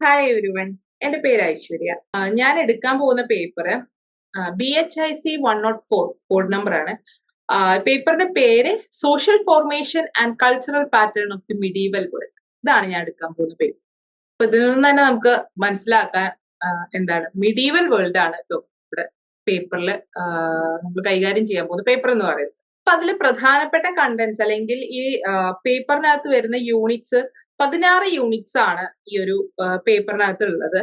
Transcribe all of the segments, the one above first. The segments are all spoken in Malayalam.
ഹായ് എവരിവൺ, എന്റെ പേര് ഐശ്വര്യ. ഞാൻ എടുക്കാൻ പോകുന്ന പേപ്പർ BHIC 104 കോഡ് നമ്പർ ആണ്. പേപ്പറിന്റെ പേര് social formation and cultural pattern of the medieval world. ഇതാണ് ഞാൻ എടുക്കാൻ പോകുന്ന പേപ്പർ. അപ്പൊ ഇതിൽ നിന്ന് തന്നെ നമുക്ക് മനസ്സിലാക്കാൻ എന്താണ് മിഡീവൽ വേൾഡ് ആണ് ഇവിടെ പേപ്പറിൽ നമ്മൾ കൈകാര്യം ചെയ്യാൻ പോകുന്ന പേപ്പർ എന്ന് പറയുന്നത്. അപ്പൊ അതിൽ പ്രധാനപ്പെട്ട കണ്ടന്റ്സ് അല്ലെങ്കിൽ ഈ പേപ്പറിനകത്ത് വരുന്ന യൂണിറ്റ്സ് 16 യൂണിറ്റ്സ് ആണ് ഈ ഒരു പേപ്പറിനകത്ത് ഉള്ളത്.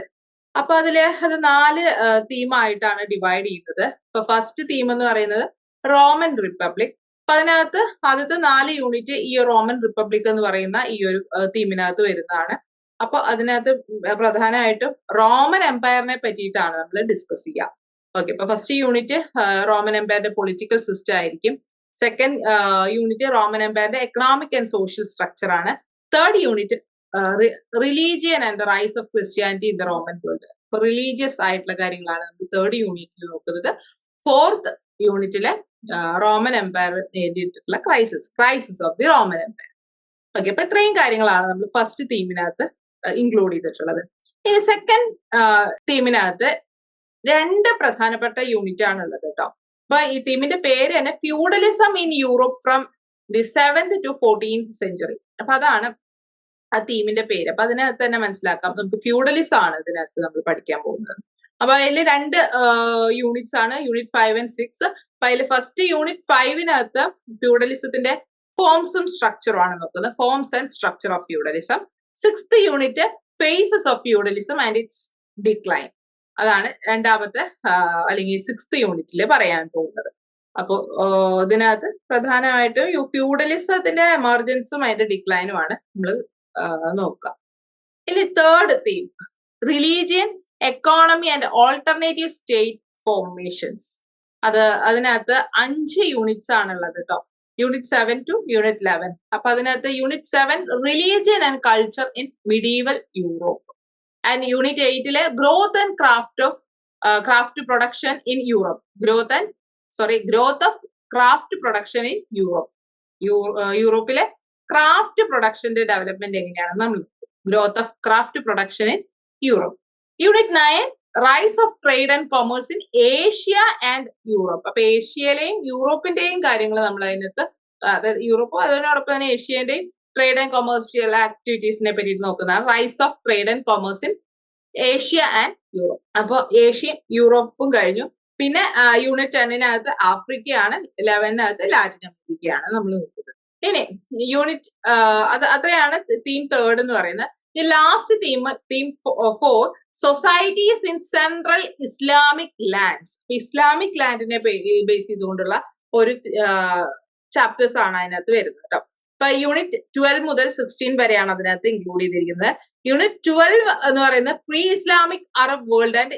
അപ്പൊ അത് 4 തീമായിട്ടാണ് ഡിവൈഡ് ചെയ്യുന്നത്. ഇപ്പൊ ഫസ്റ്റ് തീം എന്ന് പറയുന്നത് റോമൻ റിപ്പബ്ലിക്. അപ്പൊ അതിനകത്ത് ആദ്യത്തെ 4 യൂണിറ്റ് ഈ റോമൻ റിപ്പബ്ലിക് എന്ന് പറയുന്ന ഈ ഒരു തീമിനകത്ത് വരുന്നതാണ്. അപ്പൊ അതിനകത്ത് പ്രധാനമായിട്ടും റോമൻ എംപയറിനെ പറ്റിയിട്ടാണ് നമ്മൾ ഡിസ്കസ് ചെയ്യുക. ഓക്കെ, ഇപ്പൊ ഫസ്റ്റ് യൂണിറ്റ് റോമൻ എംപയറിന്റെ പൊളിറ്റിക്കൽ സിസ്റ്റം ആയിരിക്കും. സെക്കൻഡ് യൂണിറ്റ് റോമൻ എംപയറിന്റെ എക്കണോമിക് ആൻഡ് സോഷ്യൽ സ്ട്രക്ചർ ആണ്. Third unit religion and the rise of Christianity in the Roman world. അപ്പൊ റിലീജിയസ് ആയിട്ടുള്ള കാര്യങ്ങളാണ് നമ്മൾ തേർഡ് യൂണിറ്റിൽ നോക്കുന്നത്. ഫോർത്ത് യൂണിറ്റിലെ റോമൻ എംപയർ നേരിട്ടിട്ടുള്ള crisis of the Roman empire. Okay, അപ്പൊ ഇത്രയും കാര്യങ്ങളാണ് നമ്മൾ ഫസ്റ്റ് തീമിനകത്ത് ഇൻക്ലൂഡ് ചെയ്തിട്ടുള്ളത്. ഇനി സെക്കൻഡ് തീമിനകത്ത് 2 പ്രധാനപ്പെട്ട യൂണിറ്റ് ആണ് ഉള്ളത് കേട്ടോ. അപ്പൊ ഈ തീമിന്റെ പേര് തന്നെ feudalism in Europe from the 7th to 14th century. അപ്പൊ അതാണ് ആ തീമിന്റെ പേര്. അപ്പൊ അതിനകത്ത് തന്നെ മനസ്സിലാക്കാം നമുക്ക് ഫ്യൂഡലിസം ആണ് ഇതിനകത്ത് നമ്മൾ പഠിക്കാൻ പോകുന്നത്. അപ്പൊ അതിൽ 2 യൂണിറ്റ്സ് ആണ്, യൂണിറ്റ് 5 and 6. അപ്പൊ അതിൽ ഫസ്റ്റ് യൂണിറ്റ് 5നകത്ത് ഫ്യൂഡലിസത്തിന്റെ ഫോംസും സ്ട്രക്ചറും ആണ് നോക്കുന്നത്, forms and structure of feudalism. 6th unit phases of feudalism and its decline. അതാണ് രണ്ടാമത്തെ അല്ലെങ്കിൽ 6th യൂണിറ്റിൽ പറയാൻ പോകുന്നത്. അപ്പോ ഇതിനകത്ത് പ്രധാനമായിട്ടും ഫ്യൂഡലിസത്തിന്റെ എമർജൻസും അതിന്റെ ഡിക്ലൈനുമാണ് നമ്മൾ നോക്കുക. ഇനി third theme religion, economy and alternative state formations. അതിനകത്ത് 5 യൂണിറ്റ്സ് ആണുള്ളത് കേട്ടോ. Unit 7 to unit 11. അപ്പൊ അതിനകത്ത് unit 7 religion and culture in medieval Europe. And unit 8 growth and craft production in Europe. Growth of craft production in Europe. യൂറോപ്പിലെ ക്രാഫ്റ്റ് പ്രൊഡക്ഷന്റെ ഡെവലപ്മെന്റ് എങ്ങനെയാണ് നമ്മൾ growth of craft production in Europe. Unit 9 rise of trade and commerce in Asia and Europe. അപ്പൊ ഏഷ്യയിലെയും യൂറോപ്പിന്റെയും കാര്യങ്ങൾ നമ്മൾ അതിനകത്ത് യൂറോപ്പും അതിനോടൊപ്പം തന്നെ ഏഷ്യന്റെയും ട്രേഡ് ആൻഡ് കൊമേഴ്സ്യൽ ആക്ടിവിറ്റീസിനെ പറ്റി നോക്കുന്നതാണ് rise of trade and commerce in Asia and Europe. അപ്പൊ ഏഷ്യയും യൂറോപ്പും കഴിഞ്ഞു. പിന്നെ യൂണിറ്റ് 10നകത്ത് ആഫ്രിക്കയാണ്, 11നകത്ത് ലാറ്റിൻ അമേരിക്കയാണ് നമ്മൾ നോക്കുന്നത്. ഇനി യൂണിറ്റ് അത്രയാണ് തീം തേർഡ് എന്ന് പറയുന്നത്. ഈ last theme 4 societies in central Islamic lands. Islamic ലാൻഡിനെ ബേസ് ചെയ്തുകൊണ്ടുള്ള ഒരു ചാപ്റ്റേഴ്സ് ആണ് അതിനകത്ത് വരുന്നത് കേട്ടോ. അപ്പൊ യൂണിറ്റ് 12 മുതൽ 16 വരെയാണ് അതിനകത്ത് ഇൻക്ലൂഡ് ചെയ്തിരിക്കുന്നത്. യൂണിറ്റ് 12 എന്ന് പറയുന്നത് pre Islamic Arab world and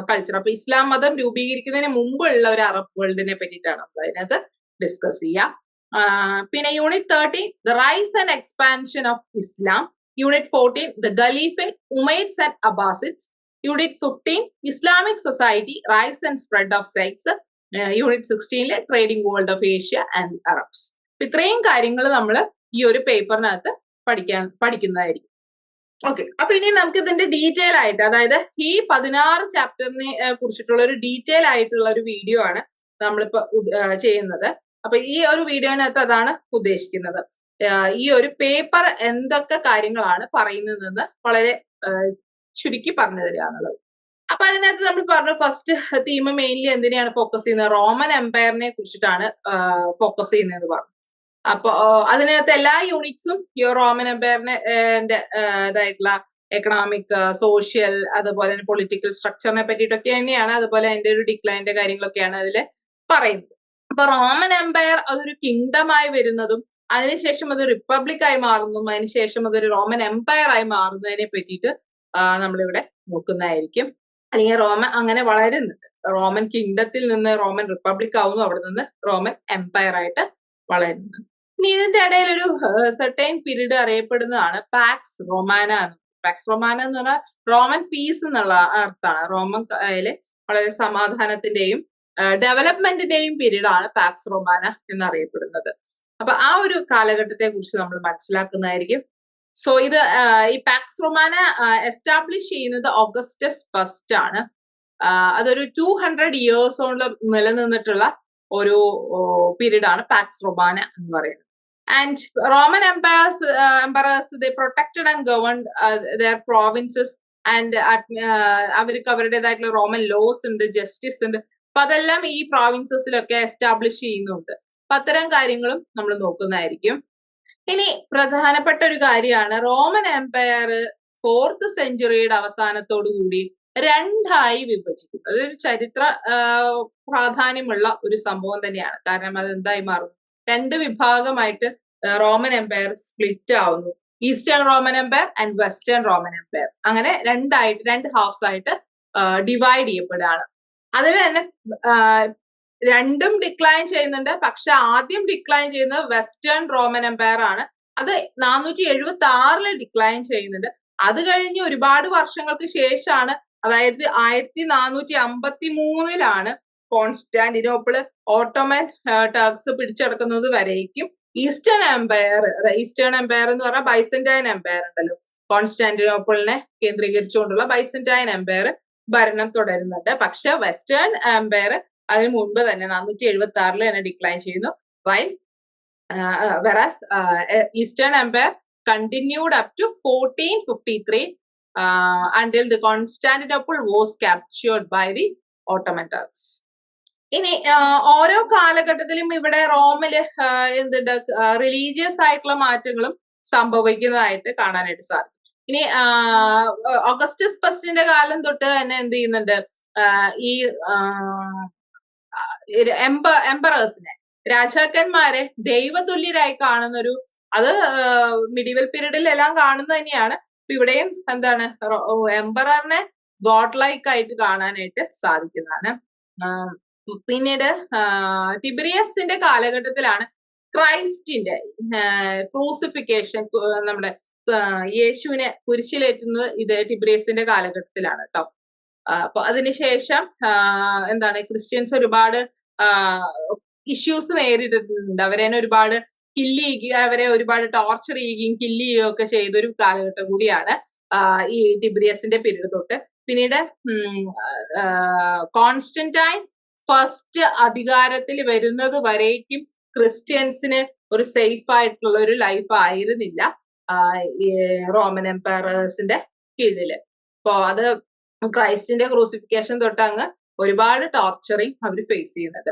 culture. അപ്പൊ ഇസ്ലാം മതം രൂപീകരിക്കുന്നതിന് മുമ്പുള്ള ഒരു അറബ് വേൾഡിനെ പറ്റിയിട്ടാണ് നമ്മൾ അതിനകത്ത് ഡിസ്കസ് ചെയ്യാം. പിന്നെ unit 13 the rise and expansion of Islam. Unit 14 the Caliphate, Umayyads and Abbasids. Unit 15 Islamic society, rise and spread of sects. Unit 16 trading world of Asia and Arabs. ഇത്രയും കാര്യങ്ങൾ നമ്മൾ ഈ ഒരു പേപ്പറിനകത്ത് പഠിക്കുന്നതായിരിക്കും. ഓക്കെ, അപ്പൊ ഇനി നമുക്ക് ഇതിന്റെ ഡീറ്റെയിൽ ആയിട്ട്, അതായത് ഈ 16 ചാപ്റ്ററിനെ കുറിച്ചിട്ടുള്ള ഒരു ഡീറ്റെയിൽ ആയിട്ടുള്ള ഒരു വീഡിയോ ആണ് നമ്മളിപ്പോ ചെയ്യുന്നത്. അപ്പൊ ഈ ഒരു വീഡിയോനകത്ത് അതാണ് ഉദ്ദേശിക്കുന്നത്. ഈ ഒരു പേപ്പർ എന്തൊക്കെ കാര്യങ്ങളാണ് പറയുന്നതെന്ന് വളരെ ചുരുക്കി പറഞ്ഞു തരിക എന്നുള്ളത്. അപ്പൊ അതിനകത്ത് നമ്മൾ പറഞ്ഞു ഫസ്റ്റ് തീം മെയിൻലി എന്തിനെയാണ് ഫോക്കസ് ചെയ്യുന്നത്, റോമൻ എംപയറിനെ കുറിച്ചിട്ടാണ് ഫോക്കസ് ചെയ്യുന്നതെന്ന് പറഞ്ഞു. അപ്പൊ അതിനകത്ത് എല്ലാ യൂണിറ്റ്സും ഈ റോമൻ എംപയറിനെ ഇതായിട്ടുള്ള എക്കണോമിക്, സോഷ്യൽ, അതുപോലെ തന്നെ പൊളിറ്റിക്കൽ സ്ട്രക്ചറിനെ പറ്റിയിട്ടൊക്കെ തന്നെയാണ്. അതുപോലെ അതിന്റെ ഒരു ഡിക്ലൈന്റെ കാര്യങ്ങളൊക്കെയാണ് അതിൽ പറയുന്നത്. അപ്പൊ റോമൻ എംപയർ അതൊരു കിങ്ഡമായി വരുന്നതും അതിനുശേഷം അത് റിപ്പബ്ലിക് ആയി മാറുന്നതും അതിനുശേഷം അതൊരു റോമൻ എംപയർ ആയി മാറുന്നതിനെ പറ്റിയിട്ട് നമ്മളിവിടെ നോക്കുന്നതായിരിക്കും. അല്ലെങ്കിൽ റോമൻ അങ്ങനെ വളരുന്നുണ്ട്. റോമൻ കിങ്ഡത്തിൽ നിന്ന് റോമൻ റിപ്പബ്ലിക് ആവുന്നു, അവിടെ നിന്ന് റോമൻ എംപയർ ആയിട്ട് വളരുന്നത്. ഇനി ഇതിന്റെ ഇടയിൽ ഒരു സെർട്ടൈൻ പീരീഡ് അറിയപ്പെടുന്നതാണ് പാക്സ് റൊമാന. പാക്സ് റൊമാന എന്ന് പറഞ്ഞാൽ റോമൻ പീസ് എന്നുള്ള അർത്ഥമാണ്. റോമൻ വളരെ സമാധാനത്തിന്റെയും ഡെവലപ്മെന്റിന്റെയും പീരീഡാണ് പാക്സ് റൊമാന എന്നറിയപ്പെടുന്നത്. അപ്പൊ ആ ഒരു കാലഘട്ടത്തെ കുറിച്ച് നമ്മൾ മനസ്സിലാക്കുന്നതായിരിക്കും. സോ ഇത് ഈ പാക്സ് റൊമാന എസ്റ്റാബ്ലിഷ് ചെയ്യുന്നത് ഓഗസ്റ്റസ് ഫസ്റ്റ് ആണ്. അതൊരു 200 ഇയേഴ്സോളം നിലനിന്നിട്ടുള്ള ഒരു പീരീഡ് ആണ് പാക്സ് റൊമാന എന്ന് പറയുന്നത്. And Roman emperors they protected and governed their provinces and അവർക്ക് അവരുടേതായിട്ടുള്ള റോമൻ ലോസ് ഉണ്ട്, ജസ്റ്റിസ് ഉണ്ട്. അപ്പൊ അതെല്ലാം ഈ പ്രോവിൻസസിലൊക്കെ എസ്റ്റാബ്ലിഷ് ചെയ്യുന്നുണ്ട്. അപ്പൊ അത്തരം കാര്യങ്ങളും നമ്മൾ നോക്കുന്നതായിരിക്കും. ഇനി പ്രധാനപ്പെട്ട ഒരു കാര്യമാണ് റോമൻ എംപയർ 4th സെഞ്ചുറിയുടെ അവസാനത്തോടു കൂടി രണ്ടായി വിഭജിക്കും. അതൊരു ചരിത്ര പ്രാധാന്യമുള്ള ഒരു സംഭവം തന്നെയാണ്. കാരണം അത് എന്തായി മാറുന്നു, രണ്ട് വിഭാഗമായിട്ട് റോമൻ എംപയർ സ്പ്ലിറ്റ് ആവുന്നു. Eastern Roman empire and western Roman empire. അങ്ങനെ രണ്ട് ഹാഫ്സ് ആയിട്ട് ഡിവൈഡ് ചെയ്യപ്പെടുകയാണ്. അതിൽ തന്നെ രണ്ടും ഡിക്ലൈൻ ചെയ്യുന്നുണ്ട്. പക്ഷെ ആദ്യം ഡിക്ലൈൻ ചെയ്യുന്നത് വെസ്റ്റേൺ റോമൻ എംപയർ ആണ്. അത് 476 ഡിക്ലൈൻ ചെയ്യുന്നുണ്ട്. അത് കഴിഞ്ഞ് ഒരുപാട് വർഷങ്ങൾക്ക് ശേഷമാണ്, അതായത് 1453 കോൺസ്റ്റാന്റിനോപ്പിള് ഓട്ടോമൻ ടർക്സ് പിടിച്ചെടുക്കുന്നത് വരേക്കും ഈസ്റ്റേൺ എംപയർ എന്ന് പറഞ്ഞാൽ ബൈസന്റൈൻ എംപയർ ഉണ്ടല്ലോ, കോൺസ്റ്റാന്റിനോപ്പിളിനെ കേന്ദ്രീകരിച്ചുകൊണ്ടുള്ള ബൈസന്റൈൻ എംപയർ ഭരണം തുടരുന്നുണ്ട്. പക്ഷെ വെസ്റ്റേൺ എംപയർ അതിന് മുൻപ് തന്നെ 476 തന്നെ ഡിക്ലൈൻ ചെയ്യുന്നു. whereas Eastern Empire continued up to 1453 until the Constantinople was captured by the Ottoman Turks. ഇനി ഓരോ കാലഘട്ടത്തിലും ഇവിടെ റോമില് എന്തുണ്ട്, റിലീജിയസ് ആയിട്ടുള്ള മാറ്റങ്ങളും സംഭവിക്കുന്നതായിട്ട് കാണാനായിട്ട് സാധിക്കും. ഇനി ഓഗസ്റ്റസ് ഫസ്റ്റിന്റെ കാലം തൊട്ട് തന്നെ എന്ത് ചെയ്യുന്നുണ്ട്, ഈ എംപറേഴ്സിനെ, രാജാക്കന്മാരെ ദൈവതുല്യരായി കാണുന്നൊരു, അത് മിഡീവൽ പീരീഡിൽ എല്ലാം കാണുന്നത് തന്നെയാണ്. ഇവിടെയും എന്താണ്, എംപററിനെ ഗോഡ് ലൈക്ക് ആയിട്ട് കാണാനായിട്ട് സാധിക്കുന്നതാണ്. പിന്നീട് ടിബറിയസിന്റെ കാലഘട്ടത്തിലാണ് ക്രൈസ്റ്റിന്റെ ക്രൂസിഫിക്കേഷൻ, നമ്മുടെ യേശുവിനെ കുരിശിലേറ്റുന്നത് ഇത് ടിബറിയസിന്റെ കാലഘട്ടത്തിലാണ് കേട്ടോ. അപ്പൊ അതിനുശേഷം എന്താണ്, ക്രിസ്ത്യൻസ് ഒരുപാട് ഇഷ്യൂസ് നേരിട്ടിട്ടുണ്ട്. അവരെ ഒരുപാട് കില്ല് ചെയ്യുക, അവരെ ഒരുപാട് ടോർച്ചർ ചെയ്യുകയും കില്ല് ചെയ്യുകയും ഒക്കെ ചെയ്തൊരു കാലഘട്ടം കൂടിയാണ് ഈ ടിബറിയസിന്റെ പീരീഡ് തൊട്ട്. പിന്നീട് കോൺസ്റ്റന്റൈൻ ഫസ്റ്റ് അധികാരത്തിൽ വരുന്നത് വരേക്കും ക്രിസ്ത്യൻസിന് ഒരു സേഫ് ആയിട്ടുള്ള ഒരു ലൈഫ് ആയിരുന്നില്ല റോമൻ എംപയറേഴ്സിന്റെ കീഴില്. അപ്പോ അത് ക്രൈസ്റ്റിന്റെ ക്രൂസിഫിക്കേഷൻ തൊട്ട് അങ്ങ് ഒരുപാട് ടോർച്ചറിങ് അവർ ഫേസ് ചെയ്യുന്നത്.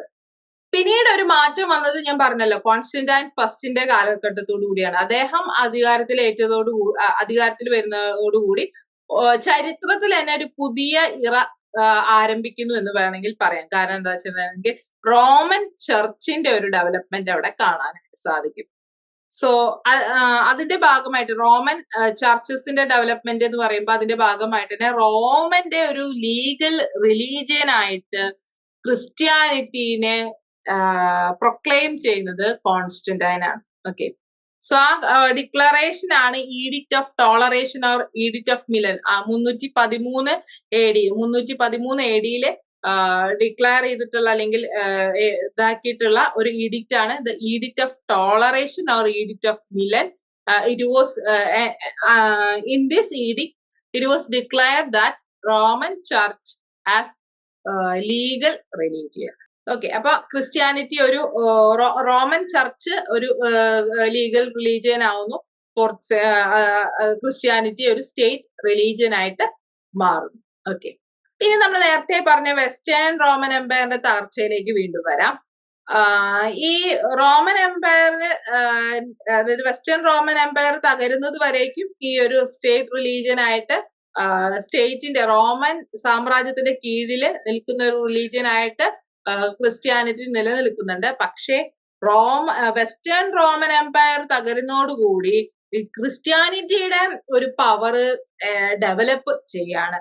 പിന്നീട് ഒരു മാറ്റം വന്നത് ഞാൻ പറഞ്ഞല്ലോ, കോൺസ്റ്റന്റൈൻ ഫസ്റ്റിന്റെ കാലഘട്ടത്തോടു കൂടിയാണ്. അദ്ദേഹം അധികാരത്തിൽ വരുന്നതോടുകൂടി ചരിത്രത്തിൽ തന്നെ ഒരു പുതിയ ഇറ ആരംഭിക്കുന്നു എന്ന് വേണമെങ്കിൽ പറയാം. കാരണം എന്താ വെച്ചിട്ടുണ്ടെങ്കിൽ റോമൻ ചർച്ചിന്റെ ഒരു ഡെവലപ്മെന്റ് അവിടെ കാണാനായിട്ട് സാധിക്കും. സോ അതിന്റെ ഭാഗമായിട്ട് റോമൻ ചർച്ചസിന്റെ ഡെവലപ്മെന്റ് എന്ന് പറയുമ്പോൾ അതിന്റെ ഭാഗമായിട്ട് തന്നെ റോമന്റെ ഒരു ലീഗൽ റിലീജിയൻ ആയിട്ട് ക്രിസ്ത്യാനിറ്റീനെ പ്രൊക്ലെയിം ചെയ്യുന്നത് കോൺസ്റ്റന്റൈൻ ആണ്. ഓക്കെ, സോ ആ ഡിക്ലറേഷൻ ആണ് edict of toleration or edict of Milan. 313 AD declare ചെയ്തിട്ടുള്ള അല്ലെങ്കിൽ ഇതാക്കിയിട്ടുള്ള ഒരു ഈഡിക്റ്റ് ആണ് the edict of toleration or edict of Milan. It was in this edict it was declared that Roman church as legal religion. Okay, അപ്പൊ ക്രിസ്ത്യാനിറ്റി ഒരു റോമൻ ചർച്ച് ഒരു ലീഗൽ റിലീജിയൻ ആവുന്നു, ക്രിസ്ത്യാനിറ്റി ഒരു സ്റ്റേറ്റ് റിലീജിയൻ ആയിട്ട് മാറുന്നു. ഓക്കെ, ഇനി നമ്മൾ നേരത്തെ പറഞ്ഞ വെസ്റ്റേൺ റോമൻ എംപയറിന്റെ തകർച്ചയിലേക്ക് വീണ്ടും വരാം. ഈ റോമൻ എംപയറിന്, അതായത് വെസ്റ്റേൺ റോമൻ എംപയർ തകരുന്നത് വരേക്കും ഈ ഒരു സ്റ്റേറ്റ് റിലീജിയൻ ആയിട്ട് സ്റ്റേറ്റിന്റെ റോമൻ സാമ്രാജ്യത്തിന്റെ കീഴില് നിൽക്കുന്ന ഒരു റിലീജിയൻ ആയിട്ട് ക്രിസ്ത്യാനിറ്റി നിലനിൽക്കുന്നുണ്ട്. പക്ഷേ വെസ്റ്റേൺ റോമൻ എംപയർ തകരുന്നതോടുകൂടി ക്രിസ്ത്യാനിറ്റിയുടെ ഒരു പവർ ഡെവലപ്പ് ചെയ്യാണ്.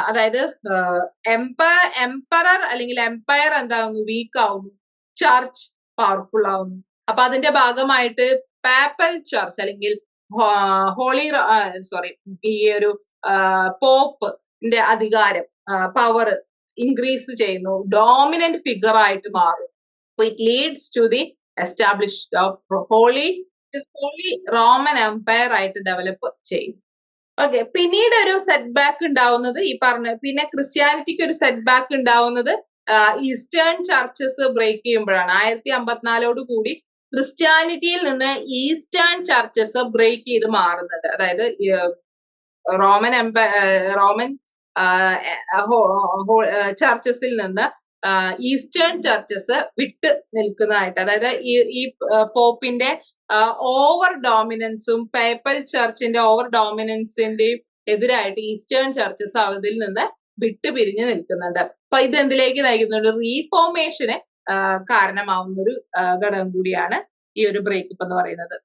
അതായത് എംപറർ അല്ലെങ്കിൽ എംപയർ എന്താകുന്നു, വീക്ക് ആവുന്നു, ചർച്ച് പവർഫുൾ ആവുന്നു. അപ്പൊ അതിന്റെ ഭാഗമായിട്ട് പാപ്പൽ ചർച്ച് അല്ലെങ്കിൽ ഈ ഒരു പോപ്പിന്റെ അധികാരം, പവർ ഇൻക്രീസ് ചെയ്യുന്നു, ഡോമിനന്റ് ഫിഗർ ആയിട്ട് മാറും. അപ്പൊ it leads to the established of holy Roman empire ആയിട്ട് ഡെവലപ്പ് ചെയ്യും. ഓക്കെ, പിന്നീട് ഒരു സെറ്റ് ബാക്ക് ഉണ്ടാവുന്നത് ഈ പറഞ്ഞ, പിന്നെ ക്രിസ്ത്യാനിറ്റിക്ക് ഒരു സെറ്റ് ബാക്ക് ഉണ്ടാവുന്നത് ഈസ്റ്റേൺ ചർച്ചസ് ബ്രേക്ക് ചെയ്യുമ്പോഴാണ്. 1054 കൂടി ക്രിസ്ത്യാനിറ്റിയിൽ നിന്ന് ഈസ്റ്റേൺ ചർച്ചസ് ബ്രേക്ക് ചെയ്ത് മാറുന്നുണ്ട്. അതായത് റോമൻ ചർച്ചസിൽ നിന്ന് ഈസ്റ്റേൺ ചർച്ചസ് വിട്ട് നിൽക്കുന്നതായിട്ട്, അതായത് ഈ പോപ്പിന്റെ ഓവർ ഡോമിനൻസും പേപ്പൽ ചർച്ചിന്റെ ഓവർ ഡോമിനൻസിന്റെയും എതിരായിട്ട് ഈസ്റ്റേൺ ചർച്ചസ് അതിൽ നിന്ന് വിട്ടുപിരിഞ്ഞു നിൽക്കുന്നുണ്ട്. അപ്പൊ ഇത് എന്തിലേക്ക് നയിക്കുന്നുണ്ട്? റീഫോർമേഷന് കാരണമാവുന്ന ഒരു ഘടകം കൂടിയാണ് ഈ ഒരു ബ്രേക്കപ്പ് എന്ന് പറയുന്നത്.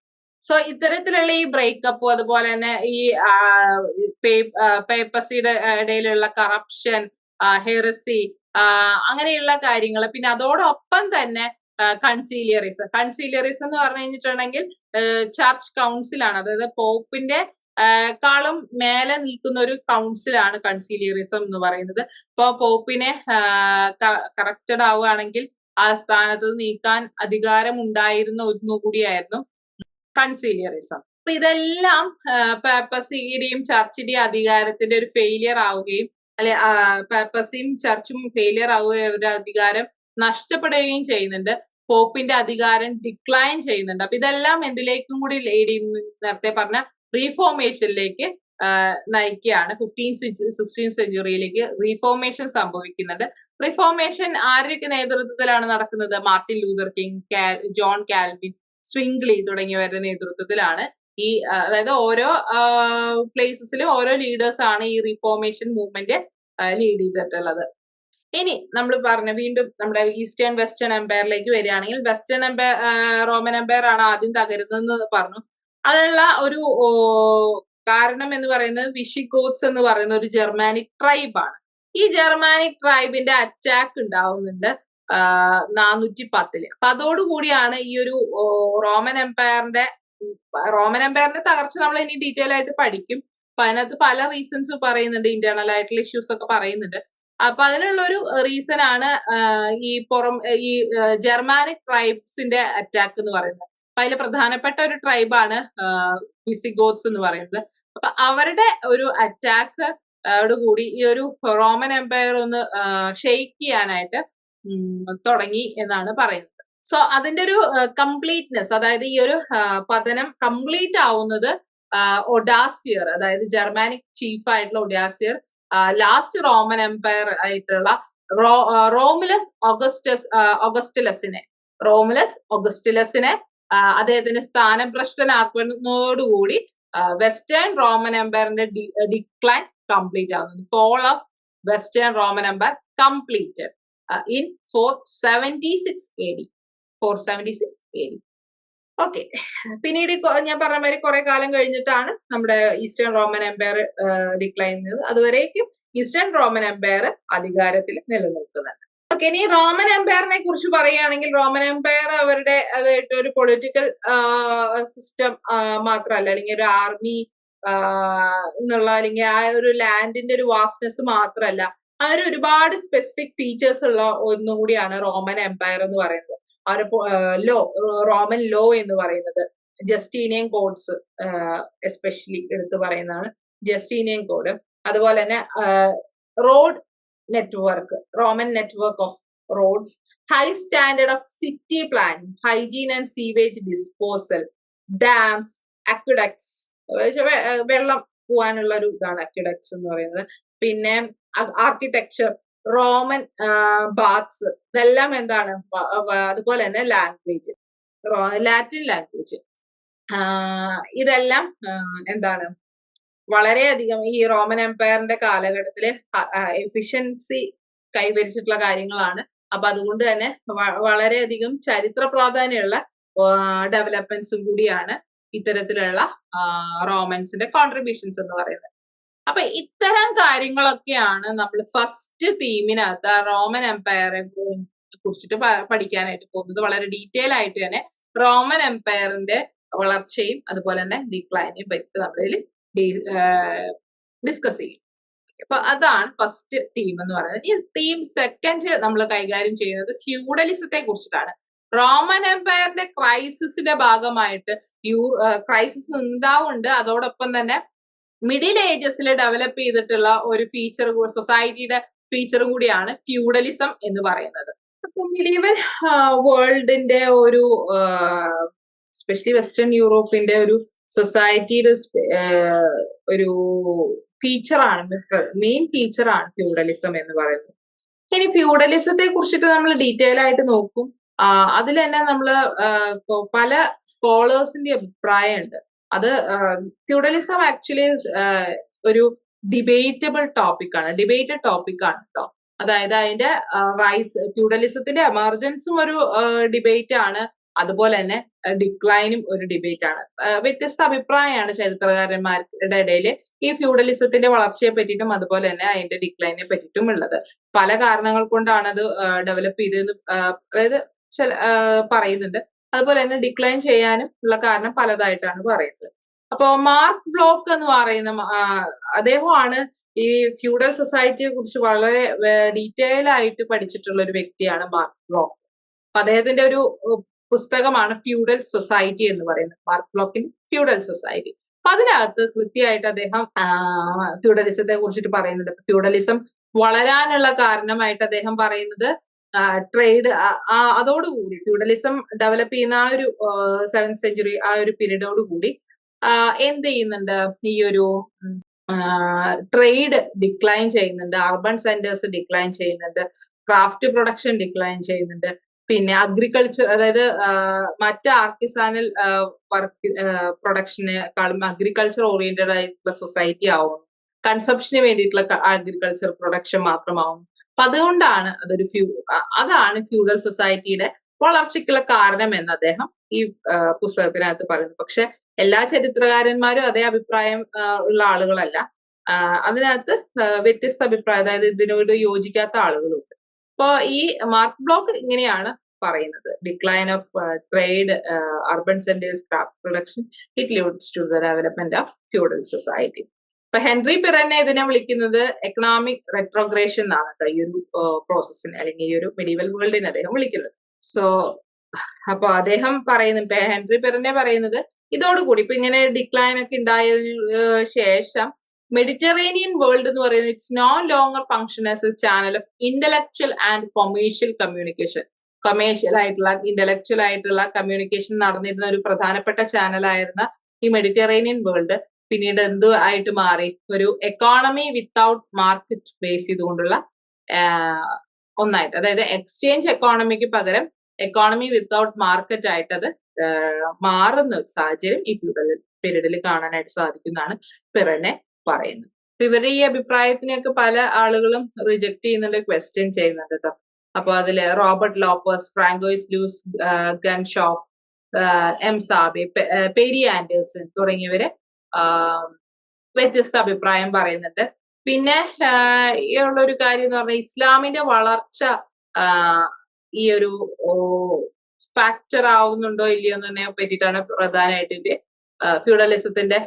സോ ഇത്തരത്തിലുള്ള ഈ ബ്രേക്കപ്പ്, അതുപോലെ തന്നെ ഈ പേപ്പസിയുടെ ഇടയിലുള്ള കറപ്ഷൻ, ഹെറസി, അങ്ങനെയുള്ള കാര്യങ്ങൾ, പിന്നെ അതോടൊപ്പം തന്നെ കൺസീലിയറിസം എന്ന് പറഞ്ഞു കഴിഞ്ഞിട്ടുണ്ടെങ്കിൽ ചർച്ച് കൗൺസിലാണ്, അതായത് പോപ്പിന്റെ കാളും മേലെ നിൽക്കുന്ന ഒരു കൗൺസിലാണ് കൺസീലിയറിസം എന്ന് പറയുന്നത്. ഇപ്പൊ പോപ്പിനെ കറക്റ്റഡ് ആവുകയാണെങ്കിൽ ആ സ്ഥാനത്ത് നീക്കാൻ അധികാരം ഉണ്ടായിരുന്ന ഒന്നുകൂടിയായിരുന്നു കൺസീലിയറിസം. അപ്പൊ ഇതെല്ലാം പേപ്പസിയുടെയും ചർച്ചിന്റെയും അധികാരത്തിന്റെ ഒരു ഫെയിലിയർ ആവുകയും, അല്ലെ പേപ്പസിയും ചർച്ചും ഫെയിലിയർ ആവുകയും അവരുടെ അധികാരം നഷ്ടപ്പെടുകയും ചെയ്യുന്നുണ്ട്. പോപ്പിന്റെ അധികാരം ഡിക്ലൈൻ ചെയ്യുന്നുണ്ട്. അപ്പൊ ഇതെല്ലാം എന്തിലേക്കും കൂടി നേരത്തെ പറഞ്ഞ റീഫോർമേഷനിലേക്ക് നയിക്കുകയാണ്. 15-16 സെഞ്ചുറിയിലേക്ക് റീഫോർമേഷൻ സംഭവിക്കുന്നുണ്ട്. റീഫോർമേഷൻ ആരുടെ നേതൃത്വത്തിലാണ് നടക്കുന്നത്? Martin Luther king, John Calvin, Zwingli തുടങ്ങിയവരുടെ നേതൃത്വത്തിലാണ്. ഈ അതായത് ഓരോ പ്ലേസസിലും ഓരോ ലീഡേഴ്സ് ആണ് ഈ റീഫോർമേഷൻ മൂവ്മെന്റ് ലീഡ് ചെയ്തിട്ടുള്ളത്. ഇനി നമ്മൾ പറഞ്ഞ വീണ്ടും നമ്മുടെ ഈസ്റ്റേൺ വെസ്റ്റേൺ എംപയറിലേക്ക് വരികയാണെങ്കിൽ, വെസ്റ്റേൺ റോമൻ എംപയർ ആണ് ആദ്യം തകരുന്നതെന്ന് പറഞ്ഞു. അതിനുള്ള ഒരു കാരണം എന്ന് പറയുന്നത് വിഷിഗോത്സ് എന്ന് പറയുന്ന ഒരു ജർമാനിക് ട്രൈബാണ്. ഈ ജർമാനിക് ട്രൈബിന്റെ അറ്റാക്ക് ഉണ്ടാവുന്നുണ്ട് 410. അപ്പൊ അതോടുകൂടിയാണ് ഈ ഒരു റോമൻ എംപയറിന്റെ തകർച്ച നമ്മൾ ഇനി ഡീറ്റെയിൽ ആയിട്ട് പഠിക്കും. അപ്പൊ അതിനകത്ത് പല റീസൺസ് പറയുന്നുണ്ട്, ഇന്റേണൽ ആയിട്ടുള്ള ഇഷ്യൂസ് ഒക്കെ പറയുന്നുണ്ട്. അപ്പൊ അതിനുള്ള ഒരു റീസൺ ആണ് ഈ ജർമാനിക് ട്രൈബ്സിന്റെ അറ്റാക്ക് എന്ന് പറയുന്നത്. അപ്പൊ അതിൽ പ്രധാനപ്പെട്ട ഒരു ട്രൈബാണ് വിസിഗോത്സ് എന്ന് പറയുന്നത്. അപ്പൊ അവരുടെ ഒരു അറ്റാക്ക് കൂടി ഈ ഒരു റോമൻ എംപയർ ഒന്ന് ഷെയ്ക്ക് ചെയ്യാനായിട്ട് തുടങ്ങി എന്നാണ് പറയുന്നത്. സോ അതിന്റെ ഒരു കംപ്ലീറ്റ്നെസ്, അതായത് ഈ ഒരു പതനം കംപ്ലീറ്റ് ആവുന്നത് ഒഡാസിയർ, അതായത് ജർമാനിക് ചീഫ് ആയിട്ടുള്ള ഒഡാസിയർ ലാസ്റ്റ് റോമൻ എംപയർ ആയിട്ടുള്ള റോമുലസ് ഒഗസ്റ്റുലസിനെ അദ്ദേഹത്തിന് സ്ഥാനഭ്രഷ്ടനാക്കുന്നതോടുകൂടി വെസ്റ്റേൺ റോമൻ എംപയറിന്റെ ഡിക്ലൈൻ കംപ്ലീറ്റ് ആവുന്നു. Fall of western Roman empire completed in 476 AD. 476 AD. Okay, പിന്നീട് ഞാൻ പറഞ്ഞ മാതിരി കുറെ കാലം കഴിഞ്ഞിട്ടാണ് നമ്മുടെ ഈസ്റ്റേൺ റോമൻ എംപയർ ഡിക്ലൈൻ ചെയ്യുന്നത്. അതുവരേക്കും ഈസ്റ്റേൺ റോമൻ എംപയർ അധികാരത്തിൽ നിലനിൽക്കുന്നുണ്ട്. ഓക്കെ, ഇനി റോമൻ എംപയറിനെ കുറിച്ച് പറയുകയാണെങ്കിൽ, റോമൻ എംപയർ അവരുടെ അതായിട്ട് ഒരു പൊളിറ്റിക്കൽ സിസ്റ്റം മാത്രമല്ല, അല്ലെങ്കിൽ ഒരു ആർമി എന്നുള്ള, അല്ലെങ്കിൽ ആ ഒരു ലാൻഡിന്റെ ഒരു വാസ്റ്റ്നെസ് മാത്രമല്ല, അവർ ഒരുപാട് സ്പെസിഫിക് ഫീച്ചേഴ്സ് ഉള്ള ഒന്നുകൂടിയാണ് റോമൻ എംപയർ എന്ന് പറയുന്നത്. അവർ റോമൻ ലോ എന്ന് പറയുന്നത്, ജസ്റ്റീനിയൻ കോഡ്സ് എസ്പെഷ്യലി എടുത്ത് പറയുന്നതാണ് ജസ്റ്റീനിയൻ കോഡ്. അതുപോലെ തന്നെ road network, Roman network of roads, high standard of city planning, hygiene and sewage disposal, dams, aqueducts, വെള്ളം പോവാനുള്ള ഒരു ഇതാണ് അക്വിഡക്ട്സ് എന്ന് പറയുന്നത്. പിന്നെ ആർക്കിടെക്ചർ, റോമൻ ബാത്ത്സ്, ഇതെല്ലാം എന്താണ്. അതുപോലെ തന്നെ ലാംഗ്വേജ്, ലാറ്റിൻ ലാംഗ്വേജ്, ഇതെല്ലാം എന്താണ് വളരെയധികം ഈ റോമൻ എംപയറിന്റെ കാലഘട്ടത്തില് എഫിഷ്യൻസി കൈവരിച്ചിട്ടുള്ള കാര്യങ്ങളാണ്. അപ്പൊ അതുകൊണ്ട് തന്നെ വളരെയധികം ചരിത്ര പ്രാധാന്യമുള്ള ഡെവലപ്മെന്റ്സും കൂടിയാണ് ഇത്തരത്തിലുള്ള റോമൻസിന്റെ കോൺട്രിബ്യൂഷൻസ് എന്ന് പറയുന്നത്. അപ്പൊ ഇത്തരം കാര്യങ്ങളൊക്കെയാണ് നമ്മൾ ഫസ്റ്റ് തീമിനകത്ത് റോമൻ എംപയറെ കുറിച്ചിട്ട് പഠിക്കാനായിട്ട് പോകുന്നത്. വളരെ ഡീറ്റെയിൽ ആയിട്ട് തന്നെ റോമൻ എംപയറിന്റെ വളർച്ചയും അതുപോലെ തന്നെ ഡിക്ലൈനെയും പറ്റി നമ്മളിൽ ഡിസ്കസ് ചെയ്യും. അപ്പൊ അതാണ് ഫസ്റ്റ് തീം എന്ന് പറയുന്നത്. ഈ തീം സെക്കൻഡ് നമ്മൾ കൈകാര്യം ചെയ്യുന്നത് ഫ്യൂഡലിസത്തെ കുറിച്ചിട്ടാണ്. റോമൻ എംപയറിന്റെ ക്രൈസിസിന്റെ ഭാഗമായിട്ട് ക്രൈസിസ് ഉണ്ടാവുന്നുണ്ട്. അതോടൊപ്പം തന്നെ മിഡിൽ ഏജസിൽ ഡെവലപ്പ് ചെയ്തിട്ടുള്ള ഒരു ഫീച്ചർ, സൊസൈറ്റിയുടെ ഫീച്ചറും കൂടിയാണ് ഫ്യൂഡലിസം എന്ന് പറയുന്നത്. അപ്പൊ മിഡീവൽ വേൾഡിന്റെ ഒരു സ്പെഷ്യലി വെസ്റ്റേൺ യൂറോപ്പിന്റെ ഒരു സൊസൈറ്റിയുടെ ഒരു ഫീച്ചറാണ്, മെയിൻ ഫീച്ചറാണ് ഫ്യൂഡലിസം എന്ന് പറയുന്നത്. ഇനി ഫ്യൂഡലിസത്തെ കുറിച്ചിട്ട് നമ്മൾ ഡീറ്റെയിൽ ആയിട്ട് നോക്കും. അതിൽ തന്നെ നമ്മൾ പല സ്കോളേഴ്സിന്റെ അഭിപ്രായമുണ്ട്. അത് ഫ്യൂഡലിസം ആക്ച്വലി ഒരു ഡിബേറ്റബിൾ ടോപ്പിക് ആണ് കേട്ടോ. അതായത് അതിന്റെ ഫ്യൂഡലിസത്തിന്റെ എമർജൻസും ഒരു ഡിബേറ്റ് ആണ്, അതുപോലെ തന്നെ ഡിക്ലൈനും ഒരു ഡിബേറ്റ് ആണ്. വ്യത്യസ്ത അഭിപ്രായമാണ് ചരിത്രകാരന്മാരുടെ ഇടയിൽ ഈ ഫ്യൂഡലിസത്തിന്റെ വളർച്ചയെ പറ്റിയിട്ടും അതുപോലെ തന്നെ അതിന്റെ ഡിക്ലൈനെ പറ്റിയിട്ടും ഉള്ളത്. പല കാരണങ്ങൾ കൊണ്ടാണ് അത് ഡെവലപ്പ് ചെയ്തതെന്ന് അതായത് പറയുന്നുണ്ട്. അതുപോലെ തന്നെ ഡിക്ലൈൻ ചെയ്യാനും ഉള്ള കാരണം പലതായിട്ടാണ് പറയുന്നത്. അപ്പോ മാർക്ക് ബ്ലോക്ക് എന്ന് പറയുന്ന അദ്ദേഹമാണ് ഈ ഫ്യൂഡൽ സൊസൈറ്റിയെ കുറിച്ച് വളരെ ഡീറ്റെയിൽ ആയിട്ട് പഠിച്ചിട്ടുള്ള ഒരു വ്യക്തിയാണ് മാർക്ക് ബ്ലോക്ക്. അപ്പൊ അദ്ദേഹത്തിന്റെ ഒരു പുസ്തകമാണ് ഫ്യൂഡൽ സൊസൈറ്റി എന്ന് പറയുന്നത്, മാർക്ക് ബ്ലോക്കിന്റെ ഫ്യൂഡൽ സൊസൈറ്റി. അപ്പൊ അതിനകത്ത് കൃത്യമായിട്ട് അദ്ദേഹം ഫ്യൂഡലിസത്തെ കുറിച്ചിട്ട് പറയുന്നുണ്ട്. ഫ്യൂഡലിസം വളരാനുള്ള കാരണമായിട്ട് അദ്ദേഹം പറയുന്നത് ട്രേഡ്, അതോടുകൂടി ഫ്യൂഡലിസം ഡെവലപ്പ് ചെയ്യുന്ന ആ ഒരു 7th സെഞ്ചുറി ആ ഒരു പീരീഡോട് കൂടി എന്ത് ചെയ്യുന്നുണ്ട്, ഈ ഒരു ട്രേഡ് ഡിക്ലൈൻ ചെയ്യുന്നുണ്ട്, അർബൻ സെന്റേഴ്സ് ഡിക്ലൈൻ ചെയ്യുന്നുണ്ട്, ക്രാഫ്റ്റ് പ്രൊഡക്ഷൻ ഡിക്ലൈൻ ചെയ്യുന്നുണ്ട്, പിന്നെ അഗ്രികൾച്ചർ, അതായത് മറ്റ് ആർട്ടിസാനൽ വർക്ക് പ്രൊഡക്ഷനെക്കാളും അഗ്രികൾച്ചർ ഓറിയന്റഡ് ആയിട്ടുള്ള സൊസൈറ്റി ആവുന്നു, കൺസംഷന് വേണ്ടിയിട്ടുള്ള അഗ്രികൾച്ചർ പ്രൊഡക്ഷൻ മാത്രമാവും. അപ്പൊ അതുകൊണ്ടാണ് അതാണ് ഫ്യൂഡൽ സൊസൈറ്റിയുടെ വളർച്ചയ്ക്കുള്ള കാരണം എന്ന് അദ്ദേഹം ഈ പുസ്തകത്തിനകത്ത് പറയുന്നു. പക്ഷെ എല്ലാ ചരിത്രകാരന്മാരും അതേ അഭിപ്രായം ഉള്ള ആളുകളല്ല. അതിനകത്ത് വ്യത്യസ്ത അഭിപ്രായം, അതായത് ഇതിനോട് യോജിക്കാത്ത ആളുകളുണ്ട്. അപ്പോ ഈ മാർക്ക് ബ്ലോക്ക് ഇങ്ങനെയാണ് പറയുന്നത്: decline of trade, urban centres, craft production, it leads to the development of feudal society. ഇപ്പൊ ഹെൻറി പിറനെ ഇതിനെ വിളിക്കുന്നത് എക്കണോമിക് റെട്രോഗ്രേഷൻ എന്നാണ് കേട്ടോ ഈ ഒരു പ്രോസസ്സിന്, അല്ലെങ്കിൽ ഈ ഒരു മെഡീവൽ വേൾഡിനെ അദ്ദേഹം വിളിക്കുന്നത്. സോ അപ്പൊ അദ്ദേഹം പറയുന്നത്, ഹെൻറി പിറനെ പറയുന്നത്, ഇതോടുകൂടി ഇപ്പൊ ഇങ്ങനെ ഡിക്ലൈൻ ഒക്കെ ഉണ്ടായതിനു ശേഷം മെഡിറ്ററേനിയൻ വേൾഡ് എന്ന് പറയുന്നത് it's no longer function as a channel of intellectual and commercial communication. Intellectual ആയിട്ടുള്ള കമ്മ്യൂണിക്കേഷൻ നടന്നിരുന്ന ഒരു പ്രധാനപ്പെട്ട ചാനലായിരുന്ന ഈ മെഡിറ്ററേനിയൻ വേൾഡ് പിന്നീട് എന്ത് ആയിട്ട് മാറി, ഒരു എക്കോണമി വിത്തൗട്ട് മാർക്കറ്റ് ബേസ് ചെയ്തുകൊണ്ടുള്ള ഒന്നായിട്ട്, അതായത് എക്സ്ചേഞ്ച് എക്കോണമിക്ക് പകരം എക്കോണമി വിത്തൗട്ട് മാർക്കറ്റ് ആയിട്ട് അത് മാറുന്ന ഒരു സാഹചര്യം ഈ ഫ്യൂഡൽ പീരീഡിൽ കാണാനായിട്ട് സാധിക്കുന്നതാണ് പിറനെ പറയുന്നത്. ഇവരുടെ ഈ അഭിപ്രായത്തിനെയൊക്കെ പല ആളുകളും റിജക്ട് ചെയ്യുന്നുണ്ട്, ക്വസ്റ്റ്യൻ ചെയ്യുന്നുണ്ട് കേട്ടോ. അപ്പൊ അതില് Robert Lopez, Francois Louis Ganshof, M Sabbe, Perry Anderson തുടങ്ങിയവര് വ്യത്യസ്ത അഭിപ്രായം പറയുന്നുണ്ട്. പിന്നെ ഉള്ളൊരു കാര്യം എന്ന് പറഞ്ഞാൽ ഇസ്ലാമിന്റെ വളർച്ച ഈ ഒരു ഫാക്ടർ ആവുന്നുണ്ടോ ഇല്ലയോ എന്നതിനെ പറ്റിയിട്ടാണ് പ്രധാനമായിട്ട് ഇവര് ഫ്യൂഡലിസത്തിന്റെ